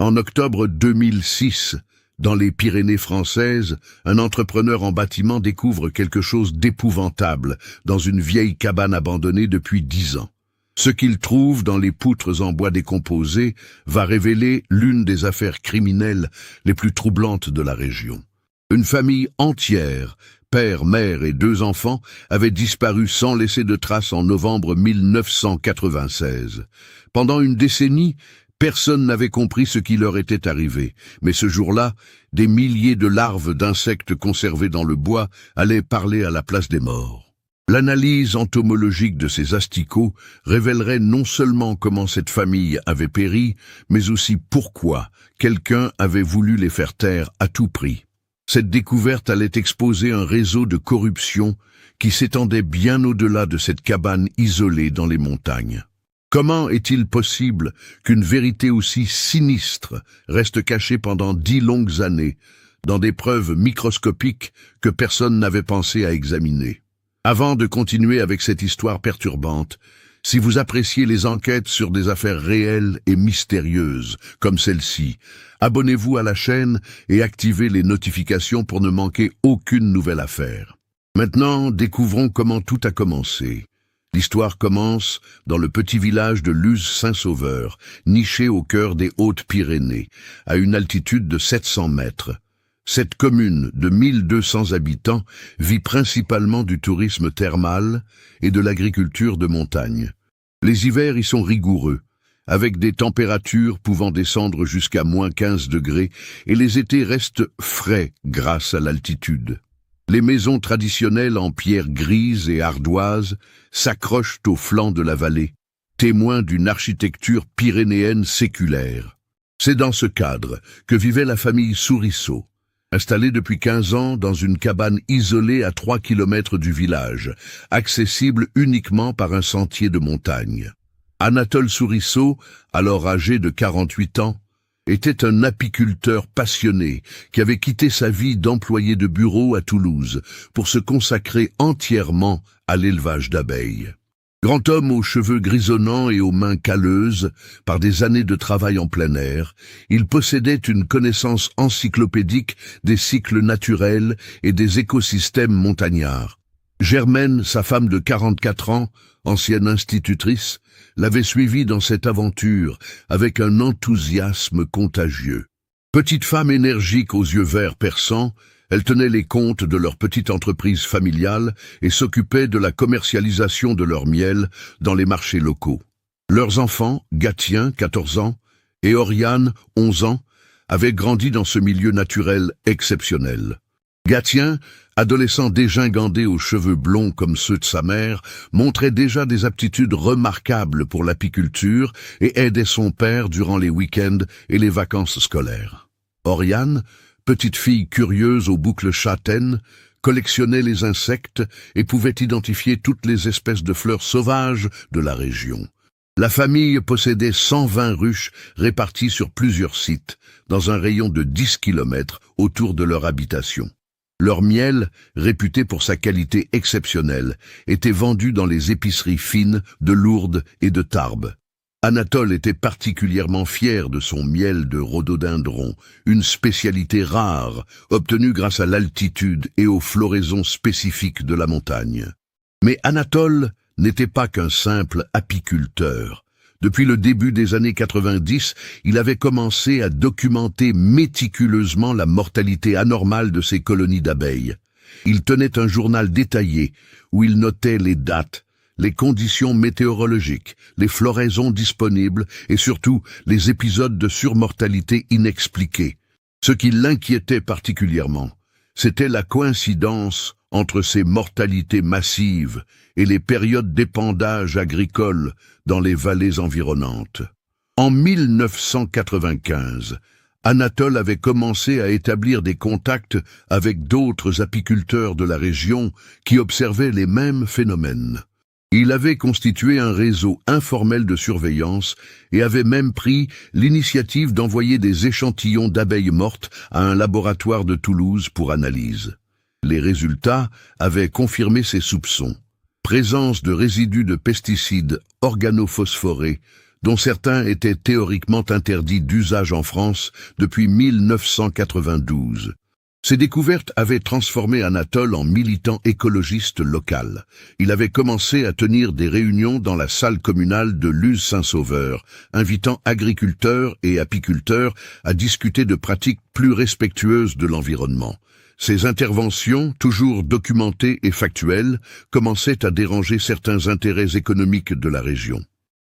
En octobre 2006, dans les Pyrénées françaises, un entrepreneur en bâtiment découvre quelque chose d'épouvantable dans une vieille cabane abandonnée depuis 10 ans. Ce qu'il trouve dans les poutres en bois décomposé va révéler l'une des affaires criminelles les plus troublantes de la région. Une famille entière, père, mère et 2 enfants, avait disparu sans laisser de traces en novembre 1996. Pendant une décennie, personne n'avait compris ce qui leur était arrivé, mais ce jour-là, des milliers de larves d'insectes conservées dans le bois allaient parler à la place des morts. L'analyse entomologique de ces asticots révélerait non seulement comment cette famille avait péri, mais aussi pourquoi quelqu'un avait voulu les faire taire à tout prix. Cette découverte allait exposer un réseau de corruption qui s'étendait bien au-delà de cette cabane isolée dans les montagnes. Comment est-il possible qu'une vérité aussi sinistre reste cachée pendant 10 longues années, dans des preuves microscopiques que personne n'avait pensé à examiner? Avant de continuer avec cette histoire perturbante, si vous appréciez les enquêtes sur des affaires réelles et mystérieuses, comme celle-ci, abonnez-vous à la chaîne et activez les notifications pour ne manquer aucune nouvelle affaire. Maintenant, découvrons comment tout a commencé. L'histoire commence dans le petit village de Luz-Saint-Sauveur, niché au cœur des Hautes-Pyrénées, à une altitude de 700 mètres. Cette commune de 1200 habitants vit principalement du tourisme thermal et de l'agriculture de montagne. Les hivers y sont rigoureux, avec des températures pouvant descendre jusqu'à -15 degrés, et les étés restent frais grâce à l'altitude. Les maisons traditionnelles en pierre grise et ardoise s'accrochent au flanc de la vallée, témoins d'une architecture pyrénéenne séculaire. C'est dans ce cadre que vivait la famille Sourisseau, installée depuis 15 ans dans une cabane isolée à 3 kilomètres du village, accessible uniquement par un sentier de montagne. Anatole Sourisseau, alors âgé de 48 ans, était un apiculteur passionné qui avait quitté sa vie d'employé de bureau à Toulouse pour se consacrer entièrement à l'élevage d'abeilles. Grand homme aux cheveux grisonnants et aux mains calleuses, par des années de travail en plein air, il possédait une connaissance encyclopédique des cycles naturels et des écosystèmes montagnards. Germaine, sa femme de 44 ans, ancienne institutrice, l'avait suivi dans cette aventure avec un enthousiasme contagieux. Petite femme énergique aux yeux verts perçants, elle tenait les comptes de leur petite entreprise familiale et s'occupait de la commercialisation de leur miel dans les marchés locaux. Leurs enfants, Gatien, 14 ans, et Oriane, 11 ans, avaient grandi dans ce milieu naturel exceptionnel. Gatien, adolescent dégingandé aux cheveux blonds comme ceux de sa mère, montrait déjà des aptitudes remarquables pour l'apiculture et aidait son père durant les week-ends et les vacances scolaires. Oriane, petite fille curieuse aux boucles châtaines, collectionnait les insectes et pouvait identifier toutes les espèces de fleurs sauvages de la région. La famille possédait 120 ruches réparties sur plusieurs sites, dans un rayon de 10 kilomètres autour de leur habitation. Leur miel, réputé pour sa qualité exceptionnelle, était vendu dans les épiceries fines de Lourdes et de Tarbes. Anatole était particulièrement fier de son miel de rhododendron, une spécialité rare, obtenue grâce à l'altitude et aux floraisons spécifiques de la montagne. Mais Anatole n'était pas qu'un simple apiculteur. Depuis le début des années 90, il avait commencé à documenter méticuleusement la mortalité anormale de ses colonies d'abeilles. Il tenait un journal détaillé où il notait les dates, les conditions météorologiques, les floraisons disponibles et surtout les épisodes de surmortalité inexpliqués. Ce qui l'inquiétait particulièrement, c'était la coïncidence entre ces mortalités massives et les périodes d'épandage agricole dans les vallées environnantes. En 1995, Anatole avait commencé à établir des contacts avec d'autres apiculteurs de la région qui observaient les mêmes phénomènes. Il avait constitué un réseau informel de surveillance et avait même pris l'initiative d'envoyer des échantillons d'abeilles mortes à un laboratoire de Toulouse pour analyse. Les résultats avaient confirmé ses soupçons. Présence de résidus de pesticides organophosphorés dont certains étaient théoriquement interdits d'usage en France depuis 1992. Ces découvertes avaient transformé Anatole en militant écologiste local. Il avait commencé à tenir des réunions dans la salle communale de Luz-Saint-Sauveur, invitant agriculteurs et apiculteurs à discuter de pratiques plus respectueuses de l'environnement. Ces interventions, toujours documentées et factuelles, commençaient à déranger certains intérêts économiques de la région.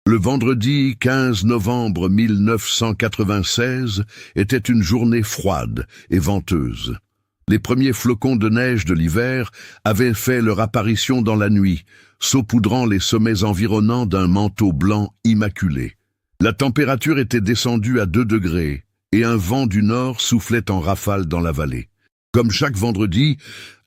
Le vendredi 15 novembre 1996 était une journée froide et venteuse. Les premiers flocons de neige de l'hiver avaient fait leur apparition dans la nuit, saupoudrant les sommets environnants d'un manteau blanc immaculé. La température était descendue à 2 degrés et un vent du nord soufflait en rafale dans la vallée. Comme chaque vendredi,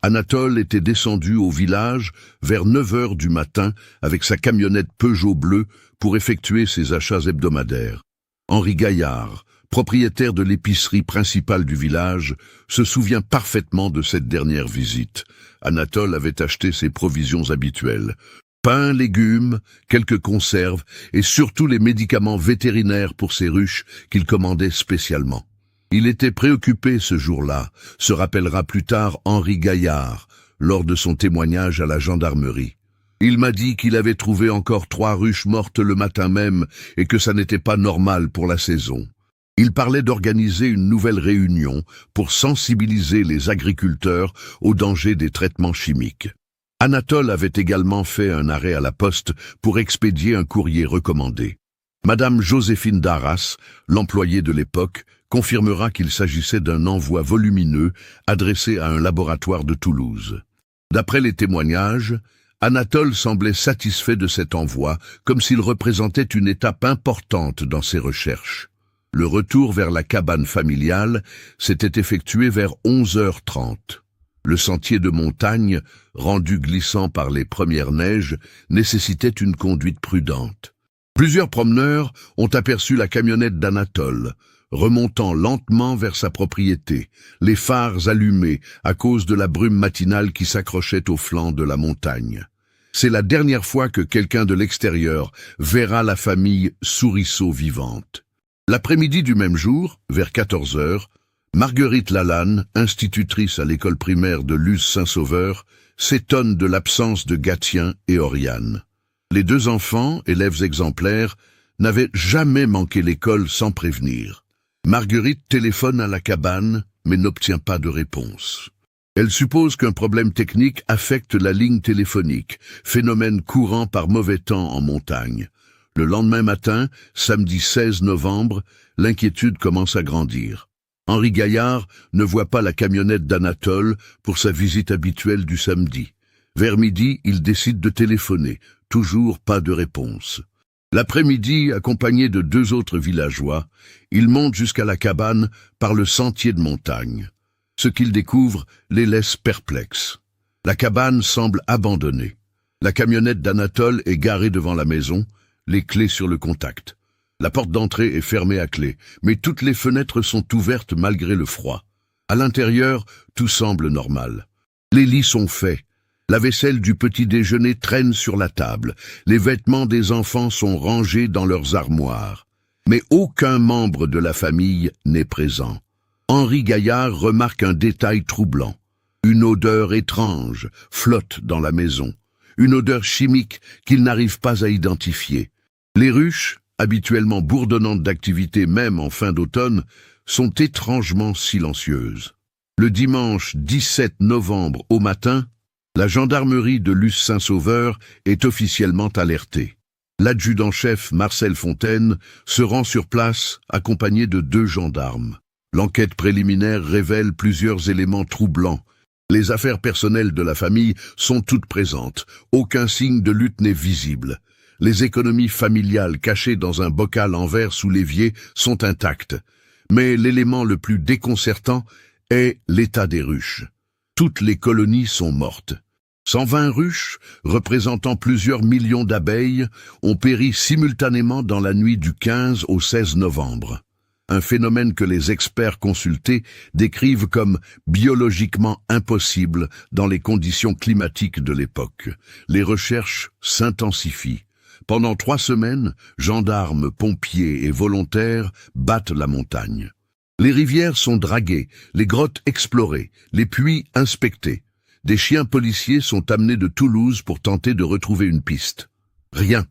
Anatole était descendu au village vers 9 heures du matin avec sa camionnette Peugeot bleue pour effectuer ses achats hebdomadaires. Henri Gaillard, propriétaire de l'épicerie principale du village, se souvient parfaitement de cette dernière visite. Anatole avait acheté ses provisions habituelles. Pain, légumes, quelques conserves et surtout les médicaments vétérinaires pour ses ruches qu'il commandait spécialement. Il était préoccupé ce jour-là, se rappellera plus tard Henri Gaillard, lors de son témoignage à la gendarmerie. Il m'a dit qu'il avait trouvé encore 3 ruches mortes le matin même et que ça n'était pas normal pour la saison. Il parlait d'organiser une nouvelle réunion pour sensibiliser les agriculteurs au danger des traitements chimiques. Anatole avait également fait un arrêt à la poste pour expédier un courrier recommandé. Madame Joséphine Darras, l'employée de l'époque, confirmera qu'il s'agissait d'un envoi volumineux adressé à un laboratoire de Toulouse. D'après les témoignages, Anatole semblait satisfait de cet envoi, comme s'il représentait une étape importante dans ses recherches. Le retour vers la cabane familiale s'était effectué vers 11h30. Le sentier de montagne, rendu glissant par les premières neiges, nécessitait une conduite prudente. Plusieurs promeneurs ont aperçu la camionnette d'Anatole, remontant lentement vers sa propriété, les phares allumés à cause de la brume matinale qui s'accrochait au flanc de la montagne. C'est la dernière fois que quelqu'un de l'extérieur verra la famille Souriceau vivante. L'après-midi du même jour, vers 14 heures, Marguerite Lalanne, institutrice à l'école primaire de Luz-Saint-Sauveur, s'étonne de l'absence de Gatien et Oriane. Les 2 enfants, élèves exemplaires, n'avaient jamais manqué l'école sans prévenir. Marguerite téléphone à la cabane, mais n'obtient pas de réponse. Elle suppose qu'un problème technique affecte la ligne téléphonique, phénomène courant par mauvais temps en montagne. Le lendemain matin, samedi 16 novembre, l'inquiétude commence à grandir. Henri Gaillard ne voit pas la camionnette d'Anatole pour sa visite habituelle du samedi. Vers midi, il décide de téléphoner. Toujours pas de réponse. L'après-midi, accompagné de 2 autres villageois, il monte jusqu'à la cabane par le sentier de montagne. Ce qu'il découvre les laisse perplexes. La cabane semble abandonnée. La camionnette d'Anatole est garée devant la maison, les clés sur le contact. La porte d'entrée est fermée à clé, mais toutes les fenêtres sont ouvertes malgré le froid. À l'intérieur, tout semble normal. Les lits sont faits. La vaisselle du petit déjeuner traîne sur la table. Les vêtements des enfants sont rangés dans leurs armoires. Mais aucun membre de la famille n'est présent. Henri Gaillard remarque un détail troublant. Une odeur étrange flotte dans la maison. Une odeur chimique qu'il n'arrive pas à identifier. Les ruches, habituellement bourdonnantes d'activité même en fin d'automne, sont étrangement silencieuses. Le dimanche 17 novembre au matin, la gendarmerie de Luz-Saint-Sauveur est officiellement alertée. L'adjudant-chef Marcel Fontaine se rend sur place accompagné de 2 gendarmes. L'enquête préliminaire révèle plusieurs éléments troublants. Les affaires personnelles de la famille sont toutes présentes. Aucun signe de lutte n'est visible. Les économies familiales cachées dans un bocal en verre sous l'évier sont intactes. Mais l'élément le plus déconcertant est l'état des ruches. Toutes les colonies sont mortes. 120 ruches, représentant plusieurs millions d'abeilles, ont péri simultanément dans la nuit du 15 au 16 novembre. Un phénomène que les experts consultés décrivent comme biologiquement impossible dans les conditions climatiques de l'époque. Les recherches s'intensifient. Pendant 3 semaines, gendarmes, pompiers et volontaires battent la montagne. Les rivières sont draguées, les grottes explorées, les puits inspectés. Des chiens policiers sont amenés de Toulouse pour tenter de retrouver une piste. Rien.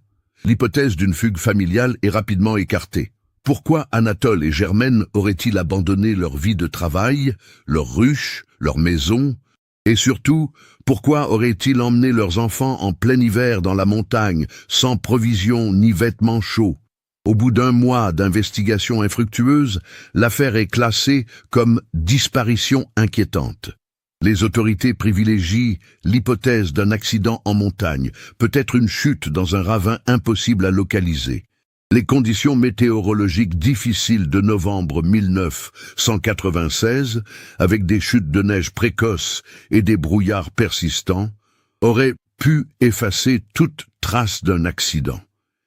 L'hypothèse d'une fugue familiale est rapidement écartée. Pourquoi Anatole et Germaine auraient-ils abandonné leur vie de travail, leur ruche, leur maison? Et surtout, pourquoi auraient-ils emmené leurs enfants en plein hiver dans la montagne, sans provisions ni vêtements chauds? Au bout d'1 mois d'investigation infructueuse, l'affaire est classée comme disparition inquiétante. Les autorités privilégient l'hypothèse d'un accident en montagne, peut-être une chute dans un ravin impossible à localiser. Les conditions météorologiques difficiles de novembre 1996, avec des chutes de neige précoces et des brouillards persistants, auraient pu effacer toute trace d'un accident.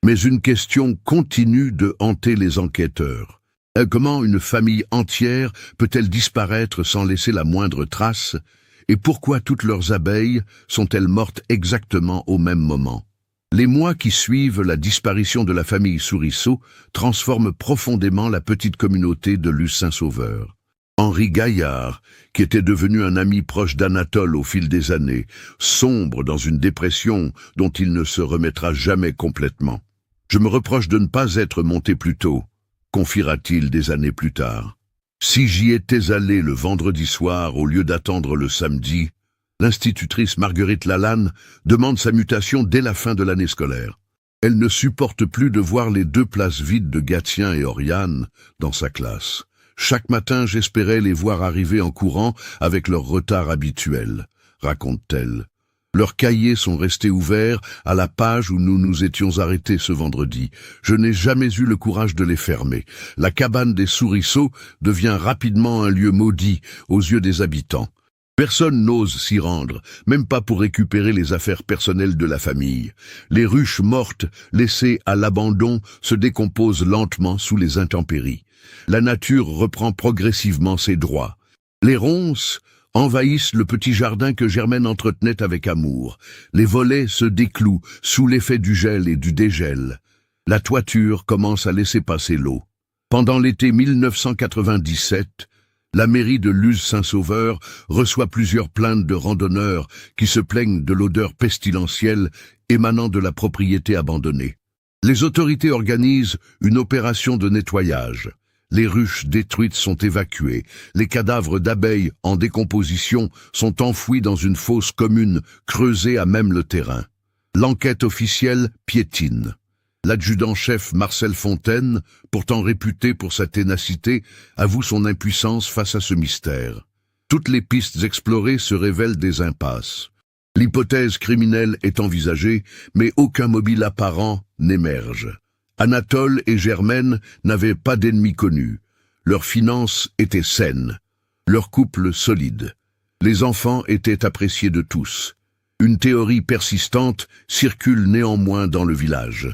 Mais une question continue de hanter les enquêteurs. Comment une famille entière peut-elle disparaître sans laisser la moindre trace? Et pourquoi toutes leurs abeilles sont-elles mortes exactement au même moment? Les mois qui suivent la disparition de la famille Souriceau transforment profondément la petite communauté de Luz-Saint-Sauveur. Henri Gaillard, qui était devenu un ami proche d'Anatole au fil des années, sombre dans une dépression dont il ne se remettra jamais complètement. « Je me reproche de ne pas être monté plus tôt », confiera-t-il des années plus tard. « Si j'y étais allé le vendredi soir au lieu d'attendre le samedi », l'institutrice Marguerite Lalanne demande sa mutation dès la fin de l'année scolaire. Elle ne supporte plus de voir les 2 places vides de Gatien et Oriane dans sa classe. Chaque matin, j'espérais les voir arriver en courant avec leur retard habituel, raconte-t-elle. Leurs cahiers sont restés ouverts à la page où nous nous étions arrêtés ce vendredi. Je n'ai jamais eu le courage de les fermer. La cabane des Souriceaux devient rapidement un lieu maudit aux yeux des habitants. Personne n'ose s'y rendre, même pas pour récupérer les affaires personnelles de la famille. Les ruches mortes, laissées à l'abandon, se décomposent lentement sous les intempéries. La nature reprend progressivement ses droits. Les ronces envahissent le petit jardin que Germaine entretenait avec amour. Les volets se déclouent sous l'effet du gel et du dégel. La toiture commence à laisser passer l'eau. Pendant l'été 1997, la mairie de Luz-Saint-Sauveur reçoit plusieurs plaintes de randonneurs qui se plaignent de l'odeur pestilentielle émanant de la propriété abandonnée. Les autorités organisent une opération de nettoyage. Les ruches détruites sont évacuées. Les cadavres d'abeilles en décomposition sont enfouis dans une fosse commune creusée à même le terrain. L'enquête officielle piétine. L'adjudant-chef Marcel Fontaine, pourtant réputé pour sa ténacité, avoue son impuissance face à ce mystère. Toutes les pistes explorées se révèlent des impasses. L'hypothèse criminelle est envisagée, mais aucun mobile apparent n'émerge. Anatole et Germaine n'avaient pas d'ennemis connus. Leurs finances étaient saines, leur couple solide. Les enfants étaient appréciés de tous. Une théorie persistante circule néanmoins dans le village.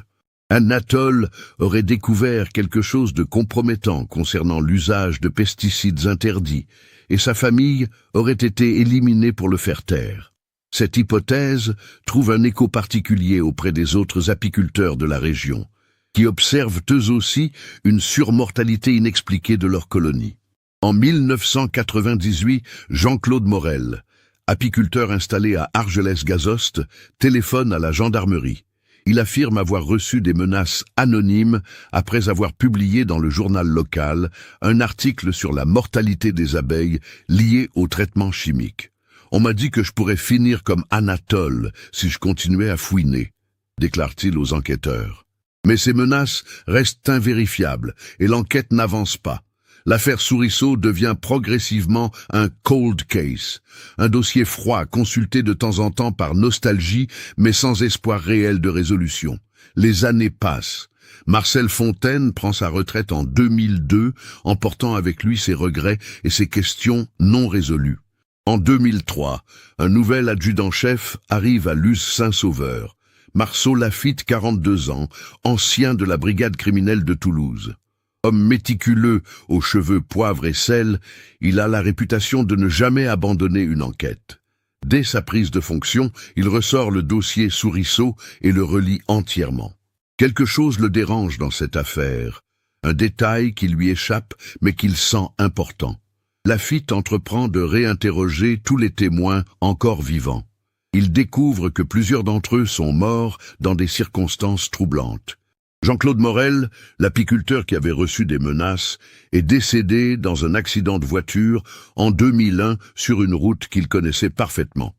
Anatole aurait découvert quelque chose de compromettant concernant l'usage de pesticides interdits, et sa famille aurait été éliminée pour le faire taire. Cette hypothèse trouve un écho particulier auprès des autres apiculteurs de la région, qui observent eux aussi une surmortalité inexpliquée de leur colonie. En 1998, Jean-Claude Morel, apiculteur installé à Argelès-Gazost, téléphone à la gendarmerie. Il affirme avoir reçu des menaces anonymes après avoir publié dans le journal local un article sur la mortalité des abeilles liée au traitement chimique. « On m'a dit que je pourrais finir comme Anatole si je continuais à fouiner », déclare-t-il aux enquêteurs. Mais ces menaces restent invérifiables et l'enquête n'avance pas. L'affaire Souriceau devient progressivement un cold case, un dossier froid consulté de temps en temps par nostalgie mais sans espoir réel de résolution. Les années passent. Marcel Fontaine prend sa retraite en 2002, emportant avec lui ses regrets et ses questions non résolues. En 2003, un nouvel adjudant-chef arrive à Luz-Saint-Sauveur. Marceau Lafitte, 42 ans, ancien de la brigade criminelle de Toulouse. Homme méticuleux, aux cheveux poivre et sel, il a la réputation de ne jamais abandonner une enquête. Dès sa prise de fonction, il ressort le dossier Souriceau et le relie entièrement. Quelque chose le dérange dans cette affaire, un détail qui lui échappe mais qu'il sent important. Laffitte entreprend de réinterroger tous les témoins encore vivants. Il découvre que plusieurs d'entre eux sont morts dans des circonstances troublantes. Jean-Claude Morel, l'apiculteur qui avait reçu des menaces, est décédé dans un accident de voiture en 2001 sur une route qu'il connaissait parfaitement.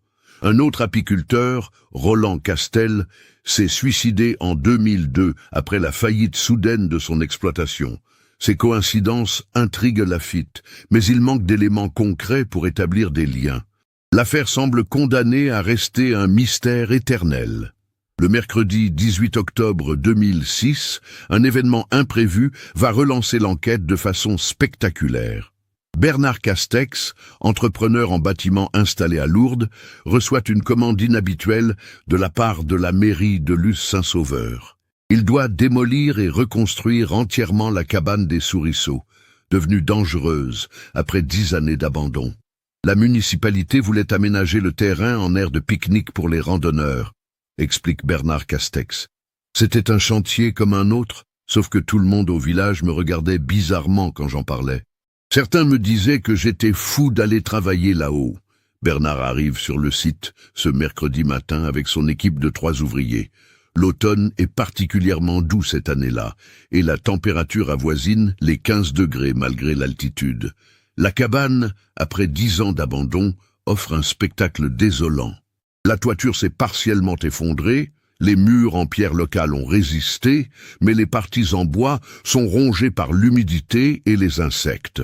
Un autre apiculteur, Roland Castel, s'est suicidé en 2002 après la faillite soudaine de son exploitation. Ces coïncidences intriguent Laffitte, mais il manque d'éléments concrets pour établir des liens. L'affaire semble condamnée à rester un mystère éternel. Le mercredi 18 octobre 2006, un événement imprévu va relancer l'enquête de façon spectaculaire. Bernard Castex, entrepreneur en bâtiment installé à Lourdes, reçoit une commande inhabituelle de la part de la mairie de Luz-Saint-Sauveur. Il doit démolir et reconstruire entièrement la cabane des Souriceaux, devenue dangereuse après 10 années d'abandon. La municipalité voulait aménager le terrain en aire de pique-nique pour les randonneurs, explique Bernard Castex. C'était un chantier comme un autre, sauf que tout le monde au village me regardait bizarrement quand j'en parlais. Certains me disaient que j'étais fou d'aller travailler là-haut. Bernard arrive sur le site ce mercredi matin avec son équipe de 3 ouvriers. L'automne est particulièrement doux cette année-là, et la température avoisine les 15 degrés malgré l'altitude. La cabane, après 10 ans d'abandon, offre un spectacle désolant. La toiture s'est partiellement effondrée, les murs en pierre locale ont résisté, mais les parties en bois sont rongées par l'humidité et les insectes.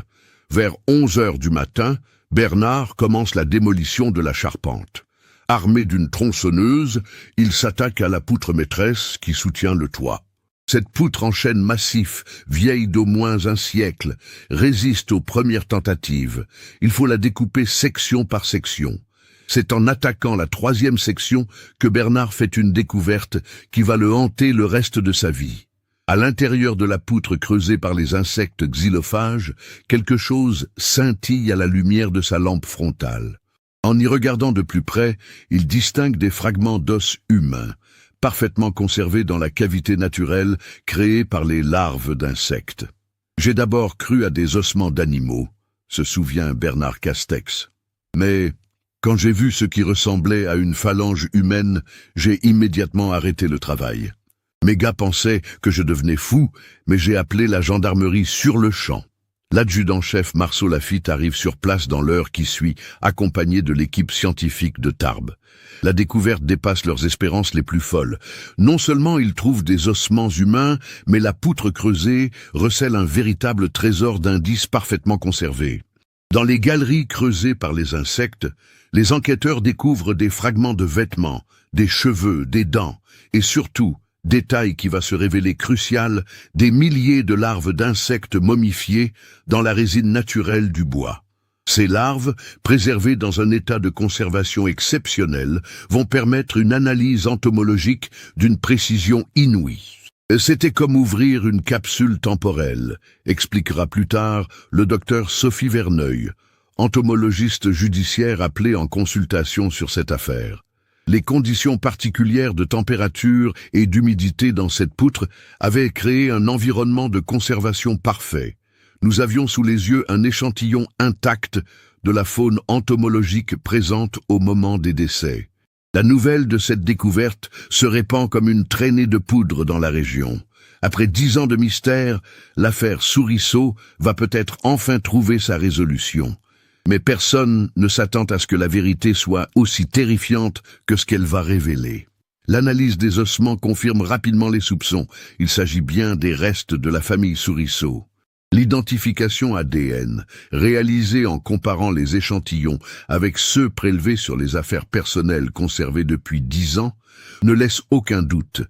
Vers 11 heures du matin, Bernard commence la démolition de la charpente. Armé d'une tronçonneuse, il s'attaque à la poutre maîtresse qui soutient le toit. Cette poutre en chêne massif, vieille d'au moins un siècle, résiste aux premières tentatives. Il faut la découper section par section. C'est en attaquant la 3e section que Bernard fait une découverte qui va le hanter le reste de sa vie. À l'intérieur de la poutre creusée par les insectes xylophages, quelque chose scintille à la lumière de sa lampe frontale. En y regardant de plus près, il distingue des fragments d'os humains, parfaitement conservés dans la cavité naturelle créée par les larves d'insectes. J'ai d'abord cru à des ossements d'animaux, se souvient Bernard Castex. Mais quand j'ai vu ce qui ressemblait à une phalange humaine, j'ai immédiatement arrêté le travail. Mes gars pensaient que je devenais fou, mais j'ai appelé la gendarmerie sur le champ. L'adjudant-chef Marceau Laffitte arrive sur place dans l'heure qui suit, accompagné de l'équipe scientifique de Tarbes. La découverte dépasse leurs espérances les plus folles. Non seulement ils trouvent des ossements humains, mais la poutre creusée recèle un véritable trésor d'indices parfaitement conservés. Dans les galeries creusées par les insectes, les enquêteurs découvrent des fragments de vêtements, des cheveux, des dents, et surtout, détail qui va se révéler crucial, des milliers de larves d'insectes momifiées dans la résine naturelle du bois. Ces larves, préservées dans un état de conservation exceptionnel, vont permettre une analyse entomologique d'une précision inouïe. C'était comme ouvrir une capsule temporelle, expliquera plus tard le docteur Sophie Verneuil, entomologiste judiciaire appelée en consultation sur cette affaire. Les conditions particulières de température et d'humidité dans cette poutre avaient créé un environnement de conservation parfait. Nous avions sous les yeux un échantillon intact de la faune entomologique présente au moment des décès. La nouvelle de cette découverte se répand comme une traînée de poudre dans la région. Après 10 ans de mystère, l'affaire Souriceaux va peut-être enfin trouver sa résolution. Mais personne ne s'attend à ce que la vérité soit aussi terrifiante que ce qu'elle va révéler. L'analyse des ossements confirme rapidement les soupçons. Il s'agit bien des restes de la famille Souriceaux. L'identification ADN, réalisée en comparant les échantillons avec ceux prélevés sur les affaires personnelles conservées depuis 10 ans, ne laisse aucun doute.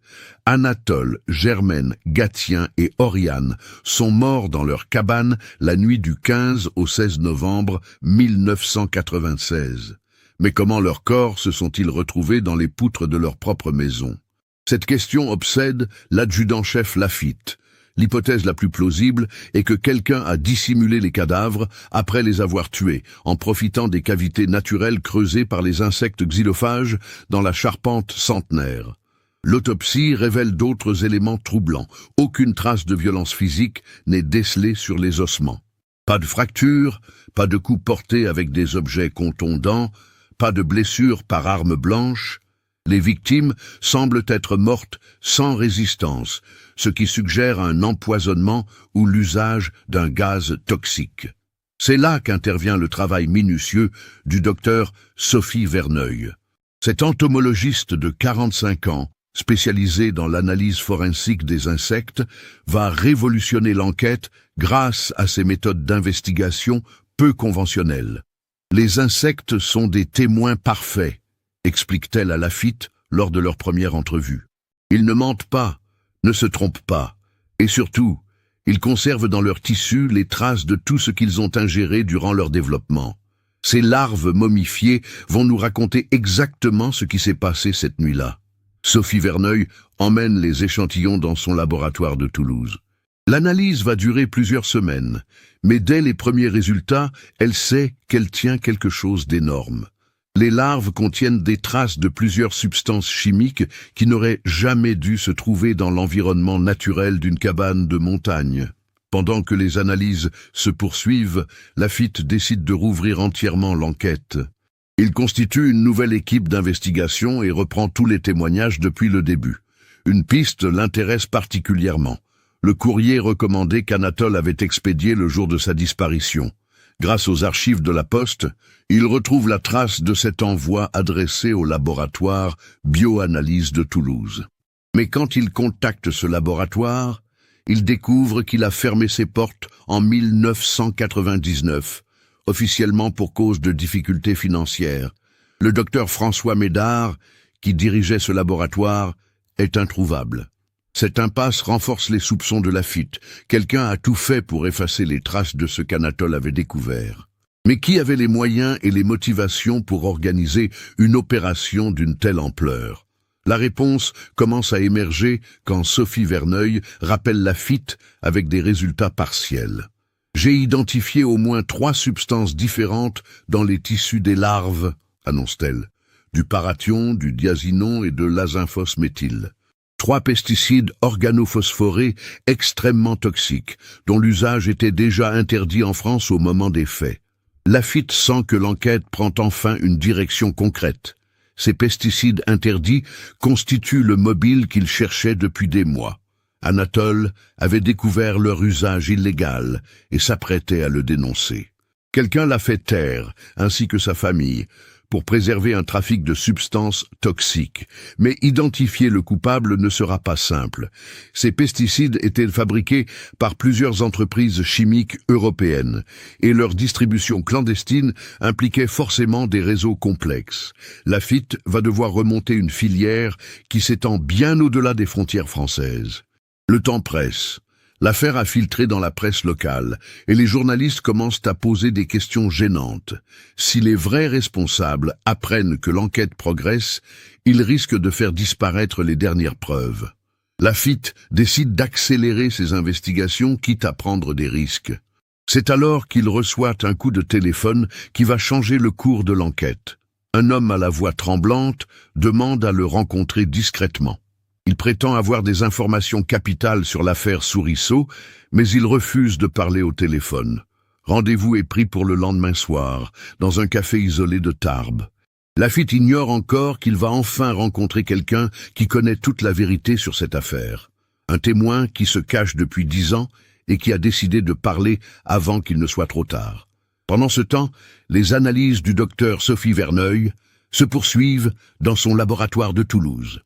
Anatole, Germaine, Gatien et Oriane sont morts dans leur cabane la nuit du 15 au 16 novembre 1996. Mais comment leurs corps se sont-ils retrouvés dans les poutres de leur propre maison? Cette question obsède l'adjudant-chef Laffitte. L'hypothèse la plus plausible est que quelqu'un a dissimulé les cadavres après les avoir tués, en profitant des cavités naturelles creusées par les insectes xylophages dans la charpente centenaire. L'autopsie révèle d'autres éléments troublants. Aucune trace de violence physique n'est décelée sur les ossements. Pas de fracture, pas de coups portés avec des objets contondants, pas de blessures par arme blanche. Les victimes semblent être mortes sans résistance, ce qui suggère un empoisonnement ou l'usage d'un gaz toxique. C'est là qu'intervient le travail minutieux du docteur Sophie Verneuil. Cette entomologiste de 45 ans, spécialisée dans l'analyse forensique des insectes, va révolutionner l'enquête grâce à ses méthodes d'investigation peu conventionnelles. Les insectes sont des témoins parfaits, explique-t-elle à Laffitte lors de leur première entrevue. Ils ne mentent pas, ne se trompent pas, et surtout, ils conservent dans leur tissu les traces de tout ce qu'ils ont ingéré durant leur développement. Ces larves momifiées vont nous raconter exactement ce qui s'est passé cette nuit-là. Sophie Verneuil emmène les échantillons dans son laboratoire de Toulouse. L'analyse va durer plusieurs semaines, mais dès les premiers résultats, elle sait qu'elle tient quelque chose d'énorme. Les larves contiennent des traces de plusieurs substances chimiques qui n'auraient jamais dû se trouver dans l'environnement naturel d'une cabane de montagne. Pendant que les analyses se poursuivent, Laffitte décide de rouvrir entièrement l'enquête. Il constitue une nouvelle équipe d'investigation et reprend tous les témoignages depuis le début. Une piste l'intéresse particulièrement. Le courrier recommandé qu'Anatole avait expédié le jour de sa disparition. Grâce aux archives de la Poste, il retrouve la trace de cet envoi adressé au laboratoire Bioanalyse de Toulouse. Mais quand il contacte ce laboratoire, il découvre qu'il a fermé ses portes en 1999, officiellement pour cause de difficultés financières. Le docteur François Médard, qui dirigeait ce laboratoire, est introuvable. Cette impasse renforce les soupçons de Laffitte. Quelqu'un a tout fait pour effacer les traces de ce qu'Anatole avait découvert. Mais qui avait les moyens et les motivations pour organiser une opération d'une telle ampleur? La réponse commence à émerger quand Sophie Verneuil rappelle Laffitte avec des résultats partiels. J'ai identifié au moins 3 substances différentes dans les tissus des larves, annonce-t-elle. Du parathion, du diazinon et de l'azinphosméthyle. 3 pesticides organophosphorés extrêmement toxiques, dont l'usage était déjà interdit en France au moment des faits. Laffitte sent que l'enquête prend enfin une direction concrète. Ces pesticides interdits constituent le mobile qu'il cherchait depuis des mois. Anatole avait découvert leur usage illégal et s'apprêtait à le dénoncer. Quelqu'un l'a fait taire, ainsi que sa famille, pour préserver un trafic de substances toxiques. Mais identifier le coupable ne sera pas simple. Ces pesticides étaient fabriqués par plusieurs entreprises chimiques européennes, et leur distribution clandestine impliquait forcément des réseaux complexes. Laffitte va devoir remonter une filière qui s'étend bien au-delà des frontières françaises. Le temps presse. L'affaire a filtré dans la presse locale, et les journalistes commencent à poser des questions gênantes. Si les vrais responsables apprennent que l'enquête progresse, ils risquent de faire disparaître les dernières preuves. Laffitte décide d'accélérer ses investigations, quitte à prendre des risques. C'est alors qu'il reçoit un coup de téléphone qui va changer le cours de l'enquête. Un homme à la voix tremblante demande à le rencontrer discrètement. Il prétend avoir des informations capitales sur l'affaire Souriceau, mais il refuse de parler au téléphone. Rendez-vous est pris pour le lendemain soir, dans un café isolé de Tarbes. Laffitte ignore encore qu'il va enfin rencontrer quelqu'un qui connaît toute la vérité sur cette affaire. Un témoin qui se cache depuis 10 ans et qui a décidé de parler avant qu'il ne soit trop tard. Pendant ce temps, les analyses du docteur Sophie Verneuil se poursuivent dans son laboratoire de Toulouse.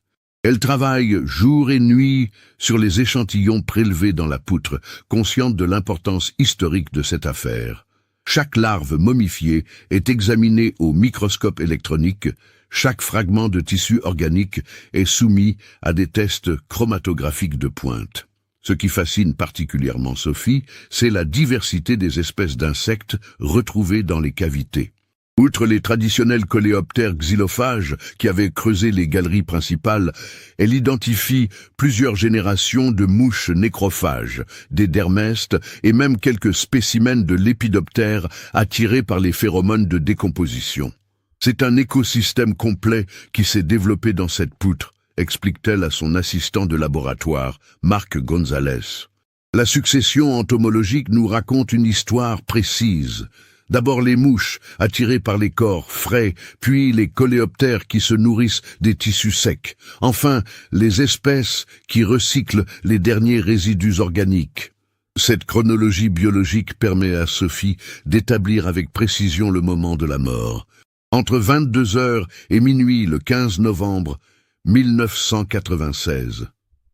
Elle travaille jour et nuit sur les échantillons prélevés dans la poutre, consciente de l'importance historique de cette affaire. Chaque larve momifiée est examinée au microscope électronique, chaque fragment de tissu organique est soumis à des tests chromatographiques de pointe. Ce qui fascine particulièrement Sophie, c'est la diversité des espèces d'insectes retrouvées dans les cavités. Outre les traditionnels coléoptères xylophages qui avaient creusé les galeries principales, elle identifie plusieurs générations de mouches nécrophages, des dermestes et même quelques spécimens de lépidoptères attirés par les phéromones de décomposition. C'est un écosystème complet qui s'est développé dans cette poutre, explique-t-elle à son assistant de laboratoire, Marc Gonzalez. La succession entomologique nous raconte une histoire précise. D'abord les mouches, attirées par les corps frais, puis les coléoptères qui se nourrissent des tissus secs, enfin les espèces qui recyclent les derniers résidus organiques. Cette chronologie biologique permet à Sophie d'établir avec précision le moment de la mort. Entre 22 heures et minuit le 15 novembre 1996.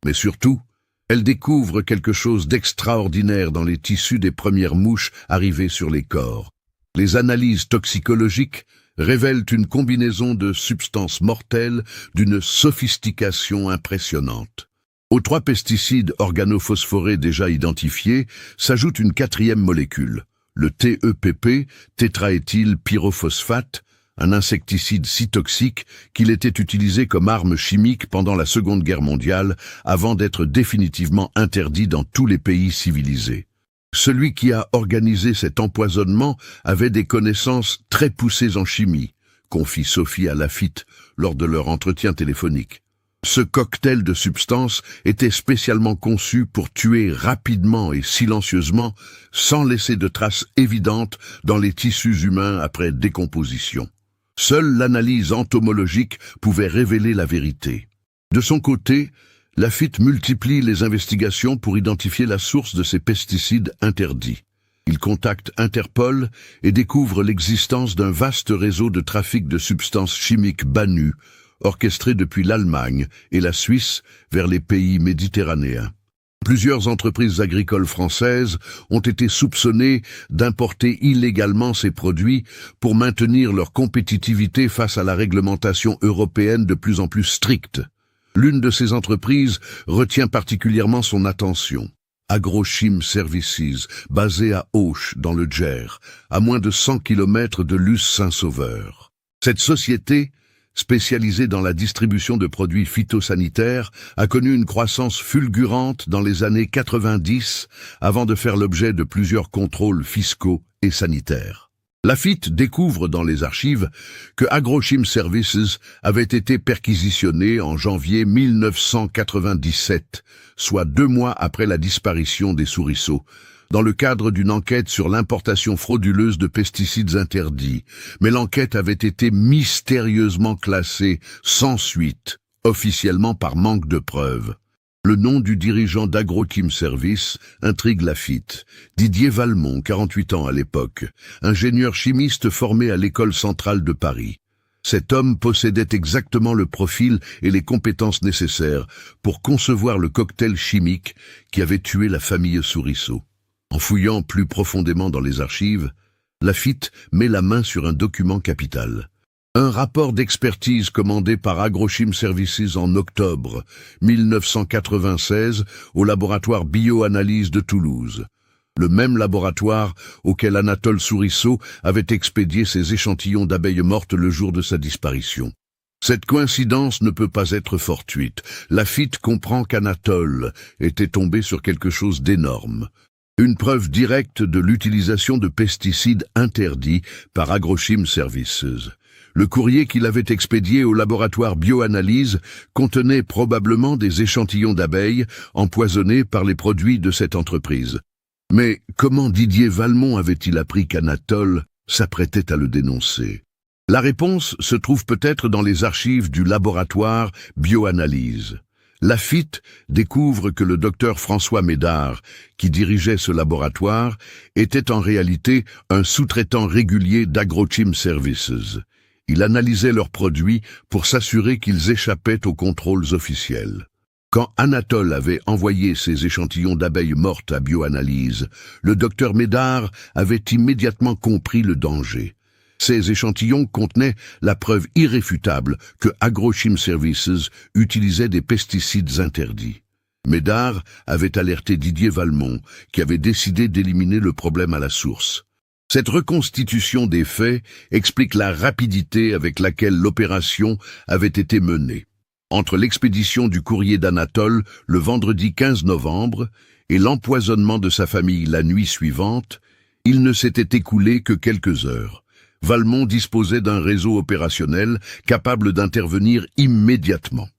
Mais surtout, elle découvre quelque chose d'extraordinaire dans les tissus des premières mouches arrivées sur les corps. Les analyses toxicologiques révèlent une combinaison de substances mortelles d'une sophistication impressionnante. Aux 3 pesticides organophosphorés déjà identifiés s'ajoute une 4e molécule, le TEPP, tétraéthylpyrophosphate, un insecticide si toxique qu'il était utilisé comme arme chimique pendant la Seconde Guerre mondiale avant d'être définitivement interdit dans tous les pays civilisés. Celui qui a organisé cet empoisonnement avait des connaissances très poussées en chimie, confie Sophie à Laffitte lors de leur entretien téléphonique. Ce cocktail de substances était spécialement conçu pour tuer rapidement et silencieusement, sans laisser de traces évidentes dans les tissus humains après décomposition. Seule l'analyse entomologique pouvait révéler la vérité. De son côté, Laffitte multiplie les investigations pour identifier la source de ces pesticides interdits. Il contacte Interpol et découvre l'existence d'un vaste réseau de trafic de substances chimiques bannues, orchestré depuis l'Allemagne et la Suisse vers les pays méditerranéens. Plusieurs entreprises agricoles françaises ont été soupçonnées d'importer illégalement ces produits pour maintenir leur compétitivité face à la réglementation européenne de plus en plus stricte. L'une de ces entreprises retient particulièrement son attention. Agrochim Services, basée à Auch, dans le Gers, à moins de 100 km de Luce-Saint-Sauveur. Cette société, spécialisée dans la distribution de produits phytosanitaires, a connu une croissance fulgurante dans les années 90 avant de faire l'objet de plusieurs contrôles fiscaux et sanitaires. Laffitte découvre dans les archives que Agrochim Services avait été perquisitionné en janvier 1997, soit 2 mois après la disparition des souriceaux, dans le cadre d'une enquête sur l'importation frauduleuse de pesticides interdits, mais l'enquête avait été mystérieusement classée sans suite, officiellement par manque de preuves. Le nom du dirigeant d'Agrochim Services intrigue Laffitte. Didier Valmont, 48 ans à l'époque, ingénieur chimiste formé à l'École centrale de Paris. Cet homme possédait exactement le profil et les compétences nécessaires pour concevoir le cocktail chimique qui avait tué la famille Souriceau. En fouillant plus profondément dans les archives, Laffitte met la main sur un document capital. Un rapport d'expertise commandé par Agrochim Services en octobre 1996 au laboratoire Bioanalyse de Toulouse. Le même laboratoire auquel Anatole Souriceau avait expédié ses échantillons d'abeilles mortes le jour de sa disparition. Cette coïncidence ne peut pas être fortuite. Laffitte comprend qu'Anatole était tombé sur quelque chose d'énorme. Une preuve directe de l'utilisation de pesticides interdits par Agrochim Services. Le courrier qu'il avait expédié au laboratoire Bioanalyse contenait probablement des échantillons d'abeilles empoisonnés par les produits de cette entreprise. Mais comment Didier Valmont avait-il appris qu'Anatole s'apprêtait à le dénoncer? La réponse se trouve peut-être dans les archives du laboratoire Bioanalyse. Laffitte découvre que le docteur François Médard, qui dirigeait ce laboratoire, était en réalité un sous-traitant régulier d'Agrochim Services. Il analysait leurs produits pour s'assurer qu'ils échappaient aux contrôles officiels. Quand Anatole avait envoyé ses échantillons d'abeilles mortes à Bioanalyse, le docteur Médard avait immédiatement compris le danger. Ces échantillons contenaient la preuve irréfutable que Agrochim Services utilisait des pesticides interdits. Médard avait alerté Didier Valmont, qui avait décidé d'éliminer le problème à la source. Cette reconstitution des faits explique la rapidité avec laquelle l'opération avait été menée. Entre l'expédition du courrier d'Anatole le vendredi 15 novembre et l'empoisonnement de sa famille la nuit suivante, il ne s'était écoulé que quelques heures. Valmont disposait d'un réseau opérationnel capable d'intervenir immédiatement.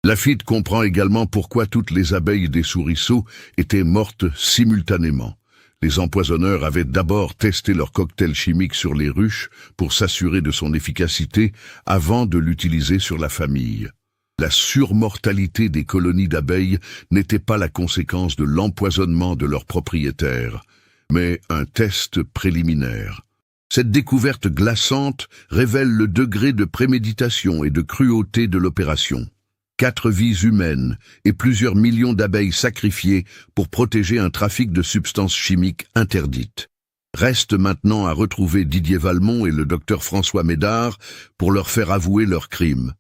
Lafitte comprend également pourquoi toutes les abeilles des souriceaux étaient mortes simultanément. Les empoisonneurs avaient d'abord testé leur cocktail chimique sur les ruches pour s'assurer de son efficacité avant de l'utiliser sur la famille. La surmortalité des colonies d'abeilles n'était pas la conséquence de l'empoisonnement de leurs propriétaires, mais un test préliminaire. Cette découverte glaçante révèle le degré de préméditation et de cruauté de l'opération. 4 vies humaines et plusieurs millions d'abeilles sacrifiées pour protéger un trafic de substances chimiques interdites. Reste maintenant à retrouver Didier Valmont et le docteur François Médard pour leur faire avouer leurs crimes.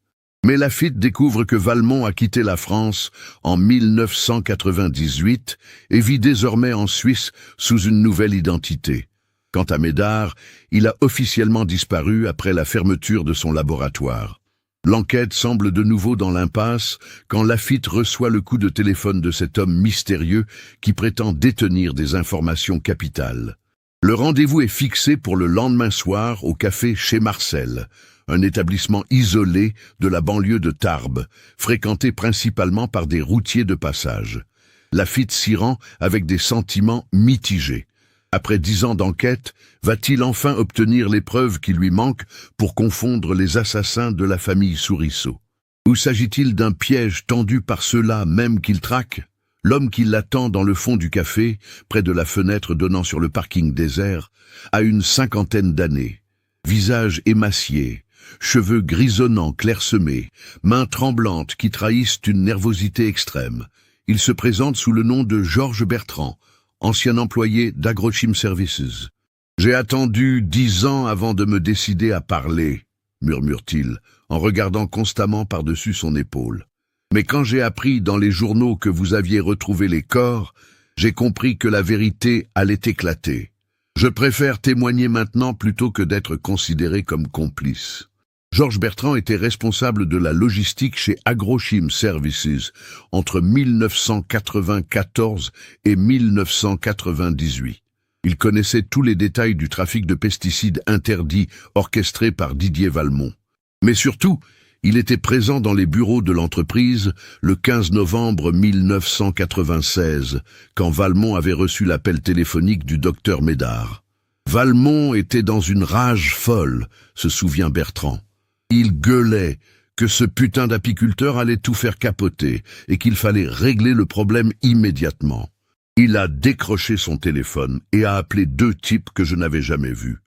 Mais Lafitte découvre que Valmont a quitté la France en 1998 et vit désormais en Suisse sous une nouvelle identité. Quant à Médard, il a officiellement disparu après la fermeture de son laboratoire. L'enquête semble de nouveau dans l'impasse quand Lafitte reçoit le coup de téléphone de cet homme mystérieux qui prétend détenir des informations capitales. Le rendez-vous est fixé pour le lendemain soir au café Chez Marcel, un établissement isolé de la banlieue de Tarbes, fréquenté principalement par des routiers de passage. Lafitte s'y rend avec des sentiments mitigés. Après 10 ans d'enquête, va-t-il enfin obtenir les preuves qui lui manquent pour confondre les assassins de la famille Souriceau? Ou s'agit-il d'un piège tendu par ceux-là même qu'il traque? L'homme qui l'attend dans le fond du café, près de la fenêtre donnant sur le parking désert, a une 50aine d'années. Visage émacié, cheveux grisonnants clairsemés, mains tremblantes qui trahissent une nervosité extrême. Il se présente sous le nom de Georges Bertrand, ancien employé d'Agrochim Services. « J'ai attendu 10 ans avant de me décider à parler », murmure-t-il, en regardant constamment par-dessus son épaule. « Mais quand j'ai appris dans les journaux que vous aviez retrouvé les corps, j'ai compris que la vérité allait éclater. Je préfère témoigner maintenant plutôt que d'être considéré comme complice. » Georges Bertrand était responsable de la logistique chez Agrochim Services entre 1994 et 1998. Il connaissait tous les détails du trafic de pesticides interdits orchestré par Didier Valmont. Mais surtout, il était présent dans les bureaux de l'entreprise le 15 novembre 1996, quand Valmont avait reçu l'appel téléphonique du docteur Médard. Valmont était dans une rage folle, se souvient Bertrand. Il gueulait que ce putain d'apiculteur allait tout faire capoter et qu'il fallait régler le problème immédiatement. Il a décroché son téléphone et a appelé 2 types que je n'avais jamais vus.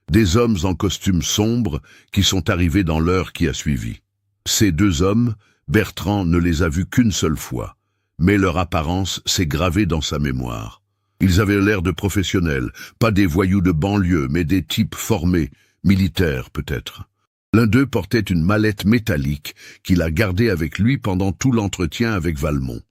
Des hommes en costume sombre qui sont arrivés dans l'heure qui a suivi. Ces 2 hommes, Bertrand ne les a vus qu'une seule fois, mais leur apparence s'est gravée dans sa mémoire. Ils avaient l'air de professionnels, pas des voyous de banlieue, mais des types formés, militaires peut-être. L'un d'eux portait une mallette métallique qu'il a gardée avec lui pendant tout l'entretien avec Valmont.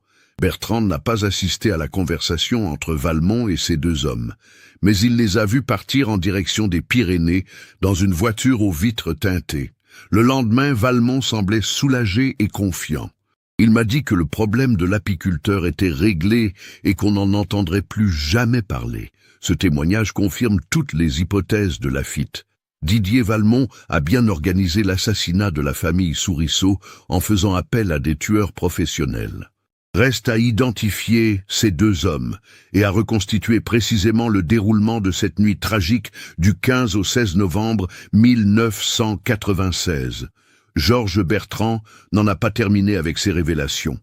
Bertrand n'a pas assisté à la conversation entre Valmont et ces 2 hommes, mais il les a vus partir en direction des Pyrénées dans une voiture aux vitres teintées. Le lendemain, Valmont semblait soulagé et confiant. Il m'a dit que le problème de l'apiculteur était réglé et qu'on n'en entendrait plus jamais parler. Ce témoignage confirme toutes les hypothèses de Lafitte. Didier Valmont a bien organisé l'assassinat de la famille Souriceau en faisant appel à des tueurs professionnels. Reste à identifier ces 2 hommes et à reconstituer précisément le déroulement de cette nuit tragique du 15 au 16 novembre 1996. Georges Bertrand n'en a pas terminé avec ses révélations.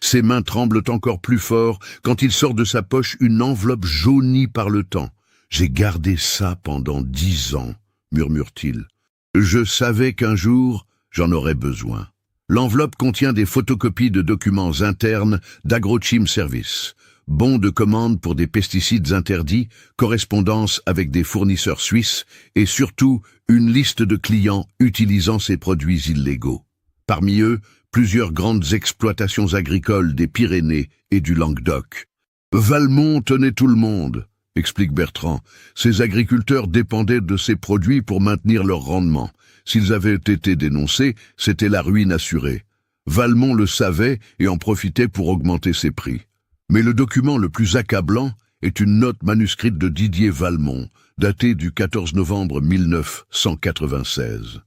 Ses mains tremblent encore plus fort quand il sort de sa poche une enveloppe jaunie par le temps. « J'ai gardé ça pendant 10 ans. » murmure-t-il. « Je savais qu'un jour, j'en aurais besoin. » L'enveloppe contient des photocopies de documents internes d'Agrochim Services, bons de commande pour des pesticides interdits, correspondance avec des fournisseurs suisses et surtout une liste de clients utilisant ces produits illégaux. Parmi eux, plusieurs grandes exploitations agricoles des Pyrénées et du Languedoc. Valmont tenait tout le monde, explique Bertrand. Ces agriculteurs dépendaient de ces produits pour maintenir leur rendement. S'ils avaient été dénoncés, c'était la ruine assurée. Valmont le savait et en profitait pour augmenter ses prix. Mais le document le plus accablant est une note manuscrite de Didier Valmont, datée du 14 novembre 1996.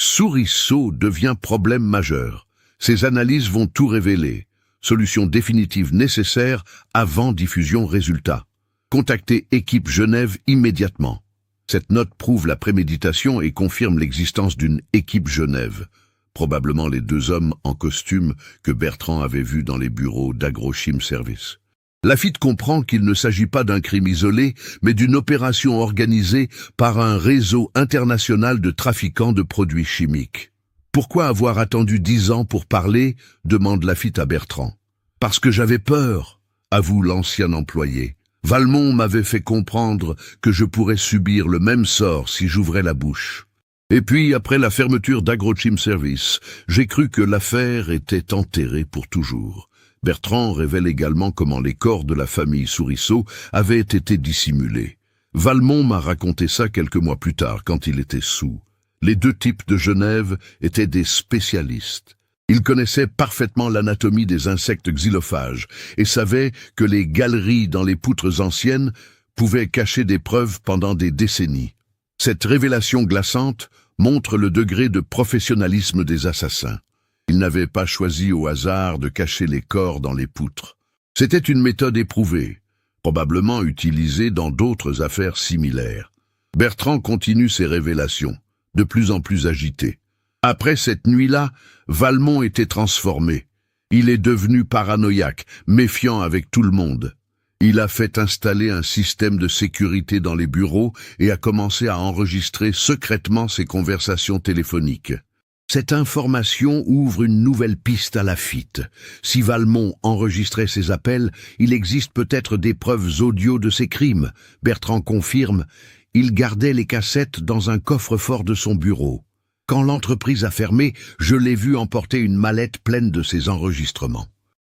Souriceau devient problème majeur. Ces analyses vont tout révéler. Solution définitive nécessaire avant diffusion résultat. Contactez Équipe Genève immédiatement. Cette note prouve la préméditation et confirme l'existence d'une Équipe Genève. Probablement les deux hommes en costume que Bertrand avait vus dans les bureaux d'Agrochim Service. Laffitte comprend qu'il ne s'agit pas d'un crime isolé, mais d'une opération organisée par un réseau international de trafiquants de produits chimiques. Pourquoi avoir attendu 10 ans pour parler ? Demande Laffitte à Bertrand. Parce que j'avais peur, avoue l'ancien employé. Valmont m'avait fait comprendre que je pourrais subir le même sort si j'ouvrais la bouche. Et puis, après la fermeture d'Agrochim Service, j'ai cru que l'affaire était enterrée pour toujours. Bertrand révèle également comment les corps de la famille Souriceau avaient été dissimulés. Valmont m'a raconté ça quelques mois plus tard, quand il était saoul. Les deux types de Genève étaient des spécialistes. Ils connaissaient parfaitement l'anatomie des insectes xylophages et savaient que les galeries dans les poutres anciennes pouvaient cacher des preuves pendant des décennies. Cette révélation glaçante montre le degré de professionnalisme des assassins. Ils n'avaient pas choisi au hasard de cacher les corps dans les poutres. C'était une méthode éprouvée, probablement utilisée dans d'autres affaires similaires. Bertrand continue ses révélations, de plus en plus agité. Après cette nuit-là, Valmont était transformé. Il est devenu paranoïaque, méfiant avec tout le monde. Il a fait installer un système de sécurité dans les bureaux et a commencé à enregistrer secrètement ses conversations téléphoniques. Cette information ouvre une nouvelle piste à Laffitte. Si Valmont enregistrait ses appels, il existe peut-être des preuves audio de ses crimes. Bertrand confirme, il gardait les cassettes dans un coffre-fort de son bureau. Quand l'entreprise a fermé, je l'ai vu emporter une mallette pleine de ses enregistrements.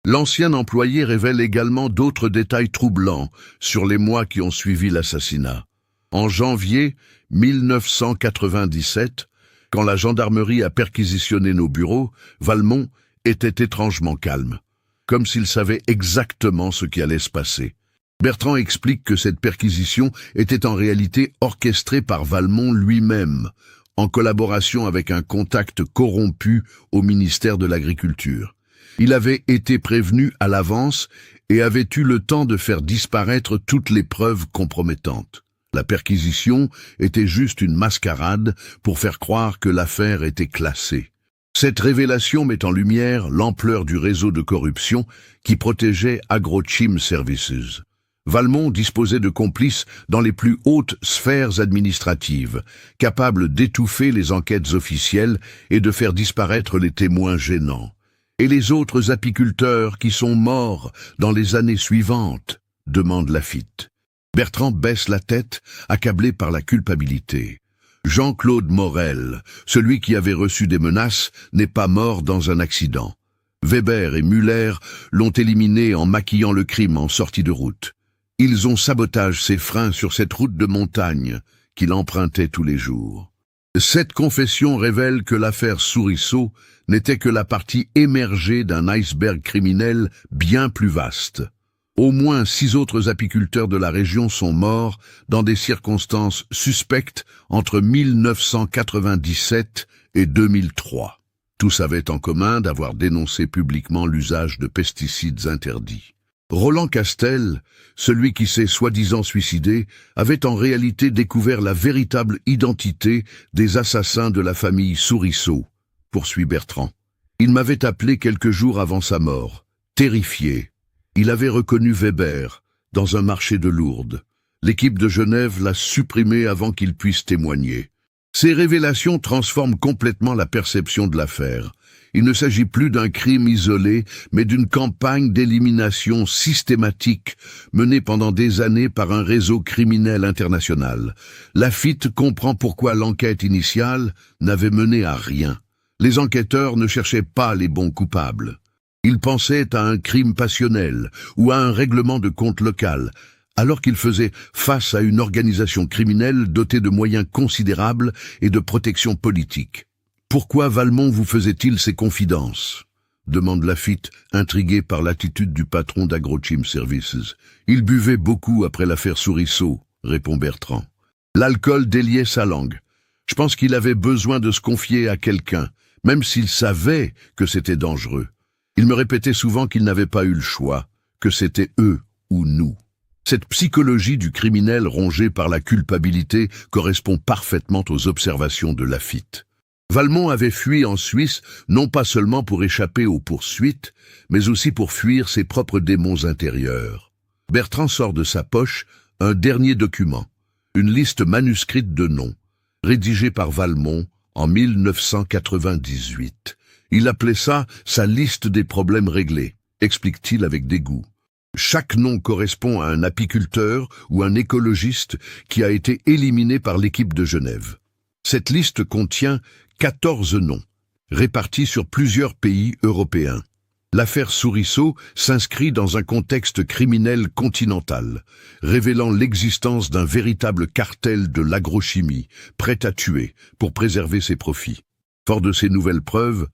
L'ancien employé révèle également d'autres détails troublants sur les mois qui ont suivi l'assassinat. En janvier 1997, quand la gendarmerie a perquisitionné nos bureaux, Valmont était étrangement calme, comme s'il savait exactement ce qui allait se passer. Bertrand explique que cette perquisition était en réalité orchestrée par Valmont lui-même, en collaboration avec un contact corrompu au ministère de l'Agriculture. Il avait été prévenu à l'avance et avait eu le temps de faire disparaître toutes les preuves compromettantes. La perquisition était juste une mascarade pour faire croire que l'affaire était classée. Cette révélation met en lumière l'ampleur du réseau de corruption qui protégeait Agrochim Services. Valmont disposait de complices dans les plus hautes sphères administratives, capables d'étouffer les enquêtes officielles et de faire disparaître les témoins gênants. Et les autres apiculteurs qui sont morts dans les années suivantes, demande Laffitte. Bertrand baisse la tête, accablé par la culpabilité. Jean-Claude Morel, celui qui avait reçu des menaces, n'est pas mort dans un accident. Weber et Muller l'ont éliminé en maquillant le crime en sortie de route. Ils ont sabotage ses freins sur cette route de montagne qu'il empruntait tous les jours. Cette confession révèle que l'affaire Souriceau n'était que la partie émergée d'un iceberg criminel bien plus vaste. Au moins 6 autres apiculteurs de la région sont morts dans des circonstances suspectes entre 1997 et 2003. Tous avaient en commun d'avoir dénoncé publiquement l'usage de pesticides interdits. Roland Castel, celui qui s'est soi-disant suicidé, avait en réalité découvert la véritable identité des assassins de la famille Souriceau, poursuit Bertrand. Il m'avait appelé quelques jours avant sa mort, terrifié. Il avait reconnu Weber dans un marché de Lourdes. L'équipe de Genève l'a supprimé avant qu'il puisse témoigner. Ces révélations transforment complètement la perception de l'affaire. Il ne s'agit plus d'un crime isolé, mais d'une campagne d'élimination systématique menée pendant des années par un réseau criminel international. Laffitte comprend pourquoi l'enquête initiale n'avait mené à rien. Les enquêteurs ne cherchaient pas les bons coupables. Ils pensaient à un crime passionnel ou à un règlement de compte local, alors qu'ils faisaient face à une organisation criminelle dotée de moyens considérables et de protection politique. Pourquoi Valmont vous faisait-il ces confidences ? Demande Laffitte, intrigué par l'attitude du patron d'Agrochim Services. Il buvait beaucoup après l'affaire Souriceau, répond Bertrand. L'alcool déliait sa langue. Je pense qu'il avait besoin de se confier à quelqu'un, même s'il savait que c'était dangereux. Il me répétait souvent qu'il n'avait pas eu le choix, que c'était eux ou nous. Cette psychologie du criminel rongé par la culpabilité correspond parfaitement aux observations de Laffitte. Valmont avait fui en Suisse, non pas seulement pour échapper aux poursuites, mais aussi pour fuir ses propres démons intérieurs. Bertrand sort de sa poche un dernier document, une liste manuscrite de noms, rédigée par Valmont en 1998. Il appelait ça sa liste des problèmes réglés, explique-t-il avec dégoût. Chaque nom correspond à un apiculteur ou un écologiste qui a été éliminé par l'équipe de Genève. Cette liste contient 14 noms, répartis sur plusieurs pays européens. L'affaire Souriceau s'inscrit dans un contexte criminel continental, révélant l'existence d'un véritable cartel de l'agrochimie, prêt à tuer pour préserver ses profits. Fort de ces nouvelles preuves,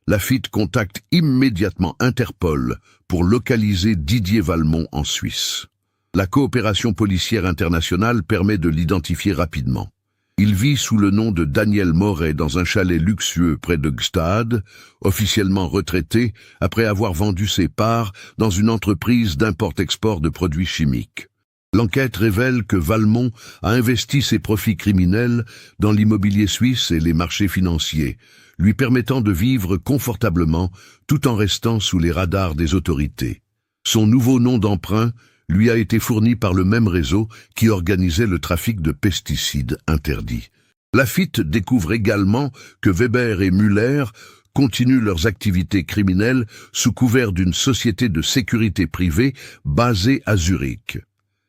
Laffitte contacte immédiatement Interpol pour localiser Didier Valmont en Suisse. La coopération policière internationale permet de l'identifier rapidement. Il vit sous le nom de Daniel Moret dans un chalet luxueux près de Gstaad, officiellement retraité après avoir vendu ses parts dans une entreprise d'import-export de produits chimiques. L'enquête révèle que Valmont a investi ses profits criminels dans l'immobilier suisse et les marchés financiers, lui permettant de vivre confortablement tout en restant sous les radars des autorités. Son nouveau nom d'emprunt lui a été fourni par le même réseau qui organisait le trafic de pesticides interdits. Laffitte découvre également que Weber et Müller continuent leurs activités criminelles sous couvert d'une société de sécurité privée basée à Zurich.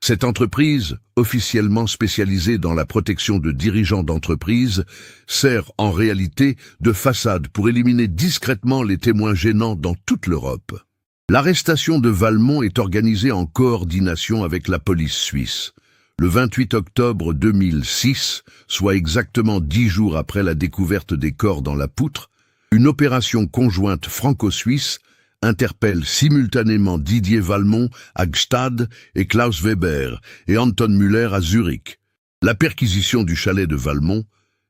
Cette entreprise, officiellement spécialisée dans la protection de dirigeants d'entreprise, sert en réalité de façade pour éliminer discrètement les témoins gênants dans toute l'Europe. L'arrestation de Valmont est organisée en coordination avec la police suisse. Le 28 octobre 2006, soit exactement 10 jours après la découverte des corps dans la poutre, une opération conjointe franco-suisse interpelle simultanément Didier Valmont à Gstaad et Klaus Weber et Anton Müller à Zurich. La perquisition du chalet de Valmont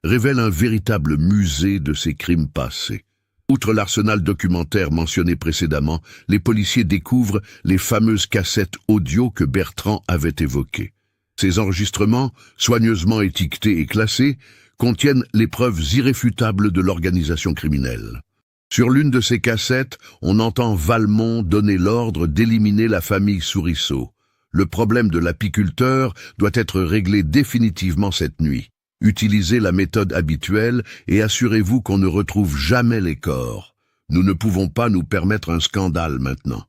révèle un véritable musée de ses crimes passés. Outre l'arsenal documentaire mentionné précédemment, les policiers découvrent les fameuses cassettes audio que Bertrand avait évoquées. Ces enregistrements, soigneusement étiquetés et classés, contiennent les preuves irréfutables de l'organisation criminelle. Sur l'une de ces cassettes, on entend Valmont donner l'ordre d'éliminer la famille Souriceau. Le problème de l'apiculteur doit être réglé définitivement cette nuit. Utilisez la méthode habituelle et assurez-vous qu'on ne retrouve jamais les corps. Nous ne pouvons pas nous permettre un scandale maintenant.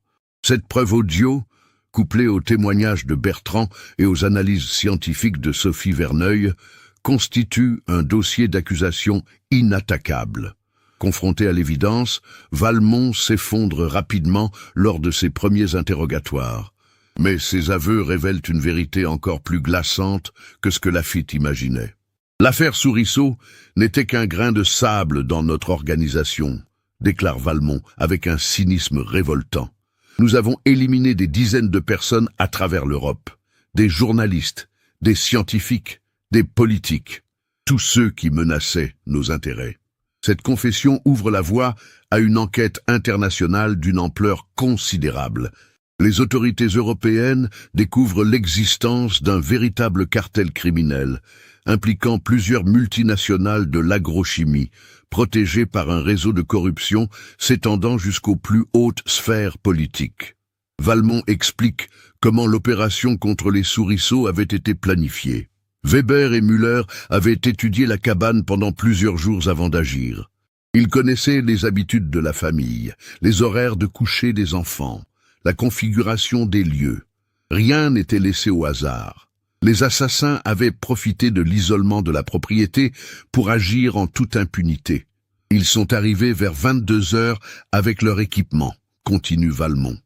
Cette preuve audio, couplée aux témoignages de Bertrand et aux analyses scientifiques de Sophie Verneuil, constitue un dossier d'accusation inattaquable. Confronté à l'évidence, Valmont s'effondre rapidement lors de ses premiers interrogatoires. Mais ses aveux révèlent une vérité encore plus glaçante que ce que Laffitte imaginait. L'affaire Souriceau n'était qu'un grain de sable dans notre organisation, déclare Valmont avec un cynisme révoltant. Nous avons éliminé des dizaines de personnes à travers l'Europe, des journalistes, des scientifiques, des politiques, tous ceux qui menaçaient nos intérêts. Cette confession ouvre la voie à une enquête internationale d'une ampleur considérable. Les autorités européennes découvrent l'existence d'un véritable cartel criminel, impliquant plusieurs multinationales de l'agrochimie, protégées par un réseau de corruption s'étendant jusqu'aux plus hautes sphères politiques. Valmont explique comment l'opération contre les Souriceaux avait été planifiée. Weber et Müller avaient étudié la cabane pendant plusieurs jours avant d'agir. Ils connaissaient les habitudes de la famille, les horaires de coucher des enfants, la configuration des lieux. Rien n'était laissé au hasard. Les assassins avaient profité de l'isolement de la propriété pour agir en toute impunité. Ils sont arrivés vers 22 heures avec leur équipement, continue Valmont.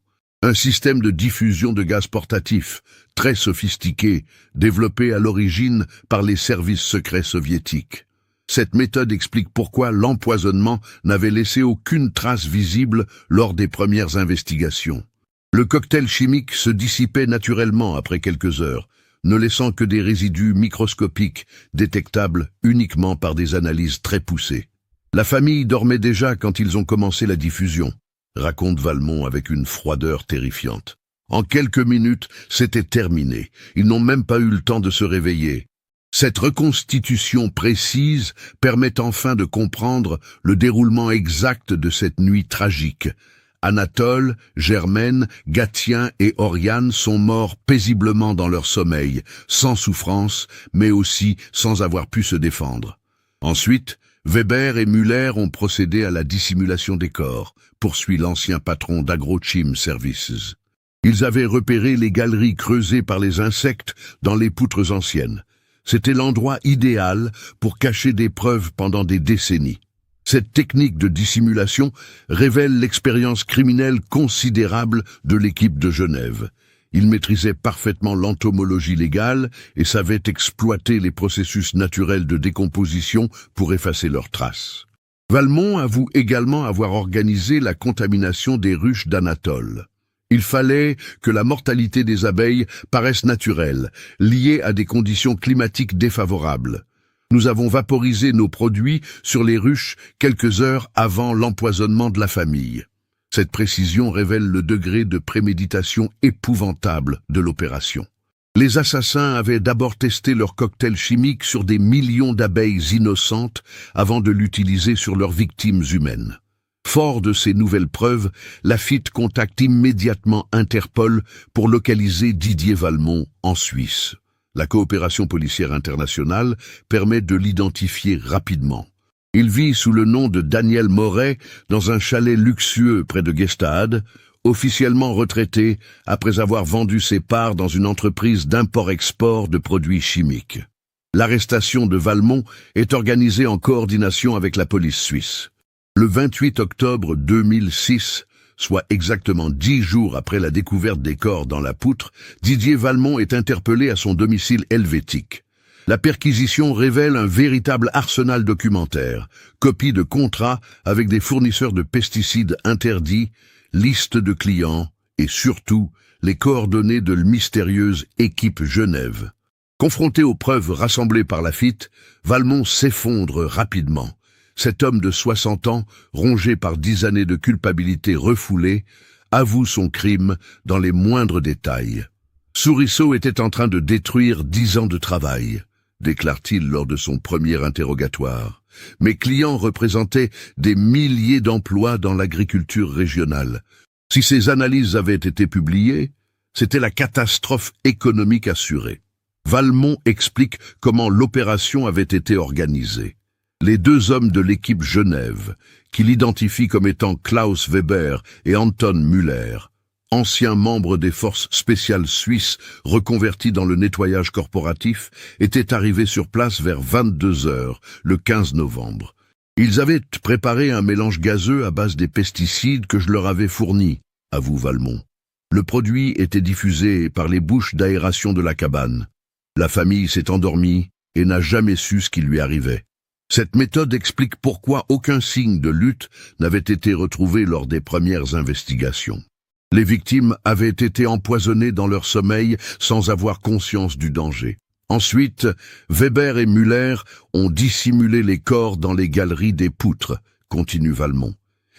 Un système de diffusion de gaz portatif, très sophistiqué, développé à l'origine par les services secrets soviétiques. Cette méthode explique pourquoi l'empoisonnement n'avait laissé aucune trace visible lors des premières investigations. Le cocktail chimique se dissipait naturellement après quelques heures, ne laissant que des résidus microscopiques détectables uniquement par des analyses très poussées. La famille dormait déjà quand ils ont commencé la diffusion, raconte Valmont avec une froideur terrifiante. En quelques minutes, c'était terminé. Ils n'ont même pas eu le temps de se réveiller. Cette reconstitution précise permet enfin de comprendre le déroulement exact de cette nuit tragique. Anatole, Germaine, Gatien et Oriane sont morts paisiblement dans leur sommeil, sans souffrance, mais aussi sans avoir pu se défendre. Ensuite, Weber et Muller ont procédé à la dissimulation des corps, poursuit l'ancien patron d'Agrochim Services. Ils avaient repéré les galeries creusées par les insectes dans les poutres anciennes. C'était l'endroit idéal pour cacher des preuves pendant des décennies. Cette technique de dissimulation révèle l'expérience criminelle considérable de l'équipe de Genève. Ils maîtrisaient parfaitement l'entomologie légale et savaient exploiter les processus naturels de décomposition pour effacer leurs traces. Valmont avoue également avoir organisé la contamination des ruches d'Anatole. Il fallait que la mortalité des abeilles paraisse naturelle, liée à des conditions climatiques défavorables. Nous avons vaporisé nos produits sur les ruches quelques heures avant l'empoisonnement de la famille. Cette précision révèle le degré de préméditation épouvantable de l'opération. Les assassins avaient d'abord testé leur cocktail chimique sur des millions d'abeilles innocentes avant de l'utiliser sur leurs victimes humaines. Fort de ces nouvelles preuves, Laffitte contacte immédiatement Interpol pour localiser Didier Valmont en Suisse. La coopération policière internationale permet de l'identifier rapidement. Il vit sous le nom de Daniel Moret dans un chalet luxueux près de Gestade, officiellement retraité après avoir vendu ses parts dans une entreprise d'import-export de produits chimiques. L'arrestation de Valmont est organisée en coordination avec la police suisse. Le 28 octobre 2006, soit exactement 10 jours après la découverte des corps dans la poutre, Didier Valmont est interpellé à son domicile helvétique. La perquisition révèle un véritable arsenal documentaire, copies de contrats avec des fournisseurs de pesticides interdits, liste de clients et surtout les coordonnées de la mystérieuse équipe Genève. Confronté aux preuves rassemblées par Laffitte, Valmont s'effondre rapidement. Cet homme de 60 ans, rongé par 10 années de culpabilité refoulée, avoue son crime dans les moindres détails. Souriceau était en train de détruire 10 ans de travail, déclare-t-il lors de son premier interrogatoire. Mes clients représentaient des milliers d'emplois dans l'agriculture régionale. Si ces analyses avaient été publiées, c'était la catastrophe économique assurée. Valmont explique comment l'opération avait été organisée. Les deux hommes de l'équipe Genève, qu'il identifie comme étant Klaus Weber et Anton Müller, anciens membres des forces spéciales suisses reconvertis dans le nettoyage corporatif, étaient arrivés sur place vers 22 heures, le 15 novembre. Ils avaient préparé un mélange gazeux à base des pesticides que je leur avais fournis, avoue Valmont. Le produit était diffusé par les bouches d'aération de la cabane. La famille s'est endormie et n'a jamais su ce qui lui arrivait. Cette méthode explique pourquoi aucun signe de lutte n'avait été retrouvé lors des premières investigations. Les victimes avaient été empoisonnées dans leur sommeil sans avoir conscience du danger. Ensuite, Weber et Müller ont dissimulé les corps dans les galeries des poutres, continue Valmont.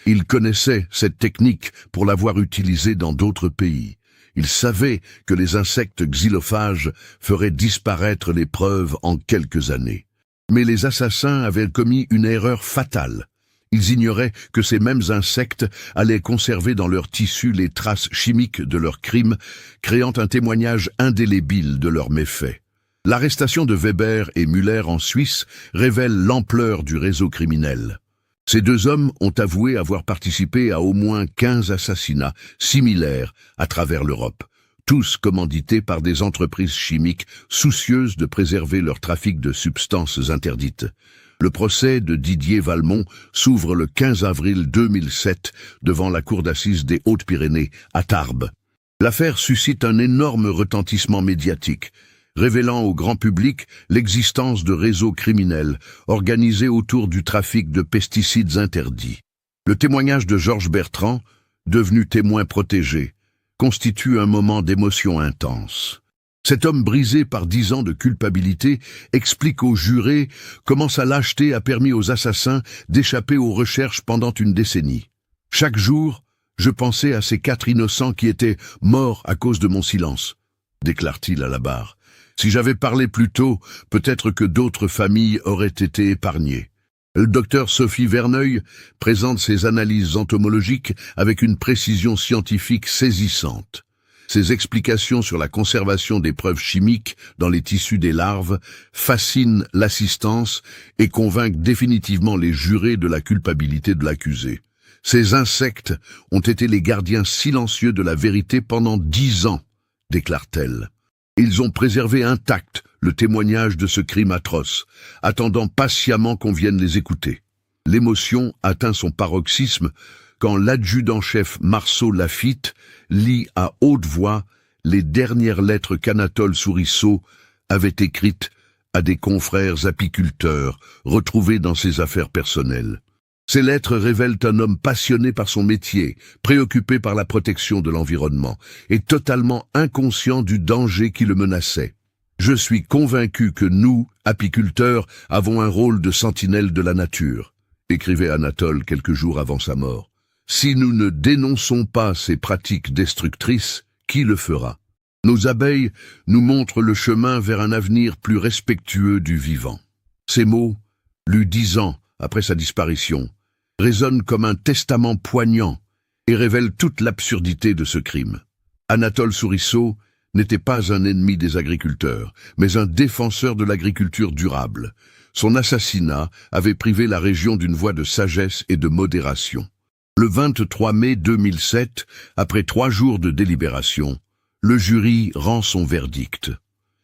Ils connaissaient cette technique pour l'avoir utilisée dans d'autres pays. Ils savaient que les insectes xylophages feraient disparaître les preuves en quelques années. Mais les assassins avaient commis une erreur fatale. Ils ignoraient que ces mêmes insectes allaient conserver dans leur tissu les traces chimiques de leurs crimes, créant un témoignage indélébile de leurs méfaits. L'arrestation de Weber et Müller en Suisse révèle l'ampleur du réseau criminel. Ces deux hommes ont avoué avoir participé à au moins 15 assassinats similaires à travers l'Europe, tous commandités par des entreprises chimiques soucieuses de préserver leur trafic de substances interdites. Le procès de Didier Valmont s'ouvre le 15 avril 2007 devant la cour d'assises des Hautes-Pyrénées, à Tarbes. L'affaire suscite un énorme retentissement médiatique, révélant au grand public l'existence de réseaux criminels organisés autour du trafic de pesticides interdits. Le témoignage de Georges Bertrand, devenu témoin protégé, constitue un moment d'émotion intense. Cet homme brisé par 10 ans de culpabilité explique aux jurés comment sa lâcheté a permis aux assassins d'échapper aux recherches pendant une décennie. Chaque jour, je pensais à ces 4 innocents qui étaient morts à cause de mon silence, déclare-t-il à la barre. Si j'avais parlé plus tôt, peut-être que d'autres familles auraient été épargnées. Le docteur Sophie Verneuil présente ses analyses entomologiques avec une précision scientifique saisissante. Ses explications sur la conservation des preuves chimiques dans les tissus des larves fascinent l'assistance et convainquent définitivement les jurés de la culpabilité de l'accusé. Ces insectes ont été les gardiens silencieux de la vérité pendant 10 ans, déclare-t-elle. Ils ont préservé intact le témoignage de ce crime atroce, attendant patiemment qu'on vienne les écouter. L'émotion atteint son paroxysme quand l'adjudant-chef Marceau Lafitte lit à haute voix les dernières lettres qu'Anatole Souriceau avait écrites à des confrères apiculteurs retrouvés dans ses affaires personnelles. Ces lettres révèlent un homme passionné par son métier, préoccupé par la protection de l'environnement et totalement inconscient du danger qui le menaçait. Je suis convaincu que nous, apiculteurs, avons un rôle de sentinelle de la nature, écrivait Anatole quelques jours avant sa mort. Si nous ne dénonçons pas ces pratiques destructrices, qui le fera? Nos abeilles nous montrent le chemin vers un avenir plus respectueux du vivant. Ces mots, lus 10 ans après sa disparition, résonnent comme un testament poignant et révèlent toute l'absurdité de ce crime. Anatole Souriceau n'était pas un ennemi des agriculteurs, mais un défenseur de l'agriculture durable. Son assassinat avait privé la région d'une voie de sagesse et de modération. Le 23 mai 2007, après 3 jours de délibération, le jury rend son verdict.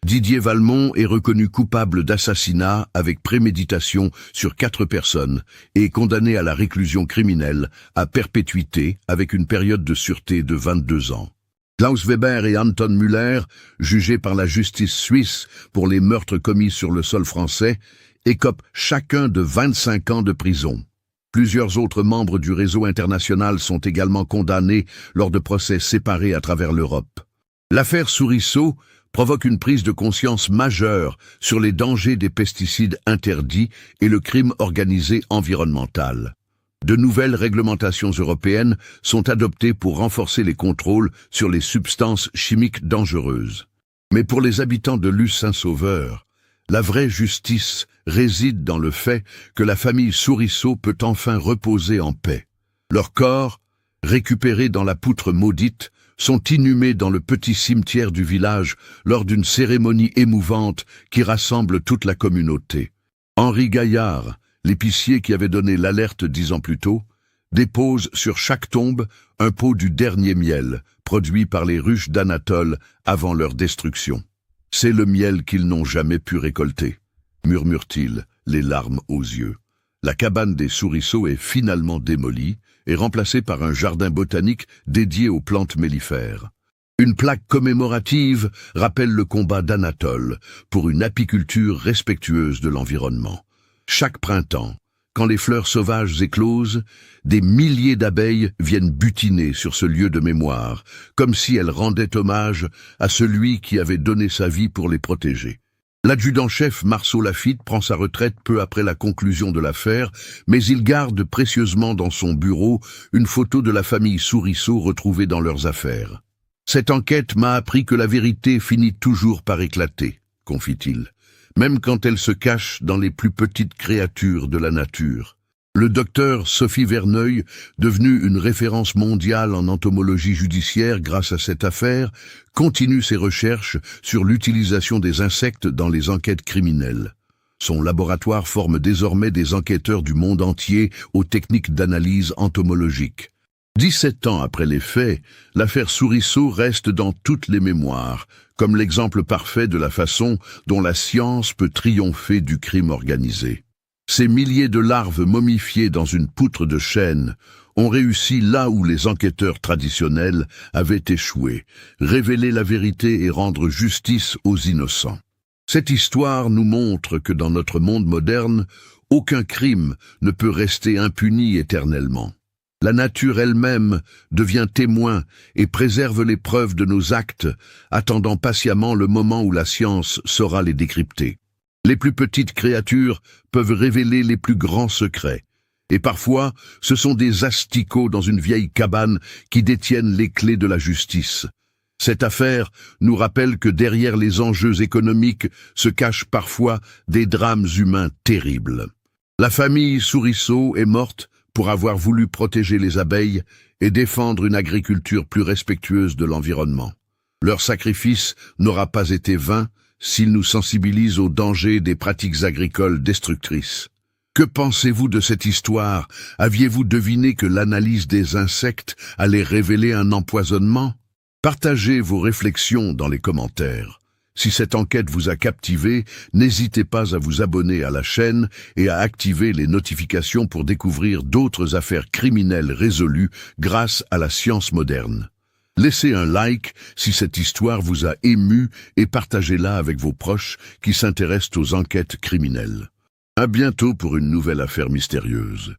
Didier Valmont est reconnu coupable d'assassinat avec préméditation sur 4 personnes et condamné à la réclusion criminelle à perpétuité avec une période de sûreté de 22 ans. Klaus Weber et Anton Müller, jugés par la justice suisse pour les meurtres commis sur le sol français, écopent chacun de 25 ans de prison. Plusieurs autres membres du réseau international sont également condamnés lors de procès séparés à travers l'Europe. L'affaire Souriceau provoque une prise de conscience majeure sur les dangers des pesticides interdits et le crime organisé environnemental. De nouvelles réglementations européennes sont adoptées pour renforcer les contrôles sur les substances chimiques dangereuses. Mais pour les habitants de Luce-Saint-Sauveur, la vraie justice réside dans le fait que la famille Souriceau peut enfin reposer en paix. Leurs corps, récupérés dans la poutre maudite, sont inhumés dans le petit cimetière du village lors d'une cérémonie émouvante qui rassemble toute la communauté. Henri Gaillard, l'épicier qui avait donné l'alerte 10 ans plus tôt, dépose sur chaque tombe un pot du dernier miel, produit par les ruches d'Anatole avant leur destruction. C'est le miel qu'ils n'ont jamais pu récolter, murmure-t-il, les larmes aux yeux. La cabane des Souriceaux est finalement démolie et remplacée par un jardin botanique dédié aux plantes mellifères. Une plaque commémorative rappelle le combat d'Anatole pour une apiculture respectueuse de l'environnement. Chaque printemps, quand les fleurs sauvages éclosent, des milliers d'abeilles viennent butiner sur ce lieu de mémoire, comme si elles rendaient hommage à celui qui avait donné sa vie pour les protéger. L'adjudant-chef Marceau Lafitte prend sa retraite peu après la conclusion de l'affaire, mais il garde précieusement dans son bureau une photo de la famille Souriceau retrouvée dans leurs affaires. Cette enquête m'a appris que la vérité finit toujours par éclater, confie-t-il, même quand elle se cache dans les plus petites créatures de la nature. Le docteur Sophie Verneuil, devenue une référence mondiale en entomologie judiciaire grâce à cette affaire, continue ses recherches sur l'utilisation des insectes dans les enquêtes criminelles. Son laboratoire forme désormais des enquêteurs du monde entier aux techniques d'analyse entomologique. 17 ans après les faits, l'affaire Souriceau reste dans toutes les mémoires, comme l'exemple parfait de la façon dont la science peut triompher du crime organisé. Ces milliers de larves momifiées dans une poutre de chêne ont réussi là où les enquêteurs traditionnels avaient échoué, révéler la vérité et rendre justice aux innocents. Cette histoire nous montre que dans notre monde moderne, aucun crime ne peut rester impuni éternellement. La nature elle-même devient témoin et préserve les preuves de nos actes, attendant patiemment le moment où la science saura les décrypter. Les plus petites créatures peuvent révéler les plus grands secrets. Et parfois, ce sont des asticots dans une vieille cabane qui détiennent les clés de la justice. Cette affaire nous rappelle que derrière les enjeux économiques se cachent parfois des drames humains terribles. La famille Souriceau est morte pour avoir voulu protéger les abeilles et défendre une agriculture plus respectueuse de l'environnement. Leur sacrifice n'aura pas été vain s'il nous sensibilise aux dangers des pratiques agricoles destructrices. Que pensez-vous de cette histoire? Aviez-vous deviné que l'analyse des insectes allait révéler un empoisonnement? Partagez vos réflexions dans les commentaires. Si cette enquête vous a captivé, n'hésitez pas à vous abonner à la chaîne et à activer les notifications pour découvrir d'autres affaires criminelles résolues grâce à la science moderne. Laissez un like si cette histoire vous a ému et partagez-la avec vos proches qui s'intéressent aux enquêtes criminelles. À bientôt pour une nouvelle affaire mystérieuse.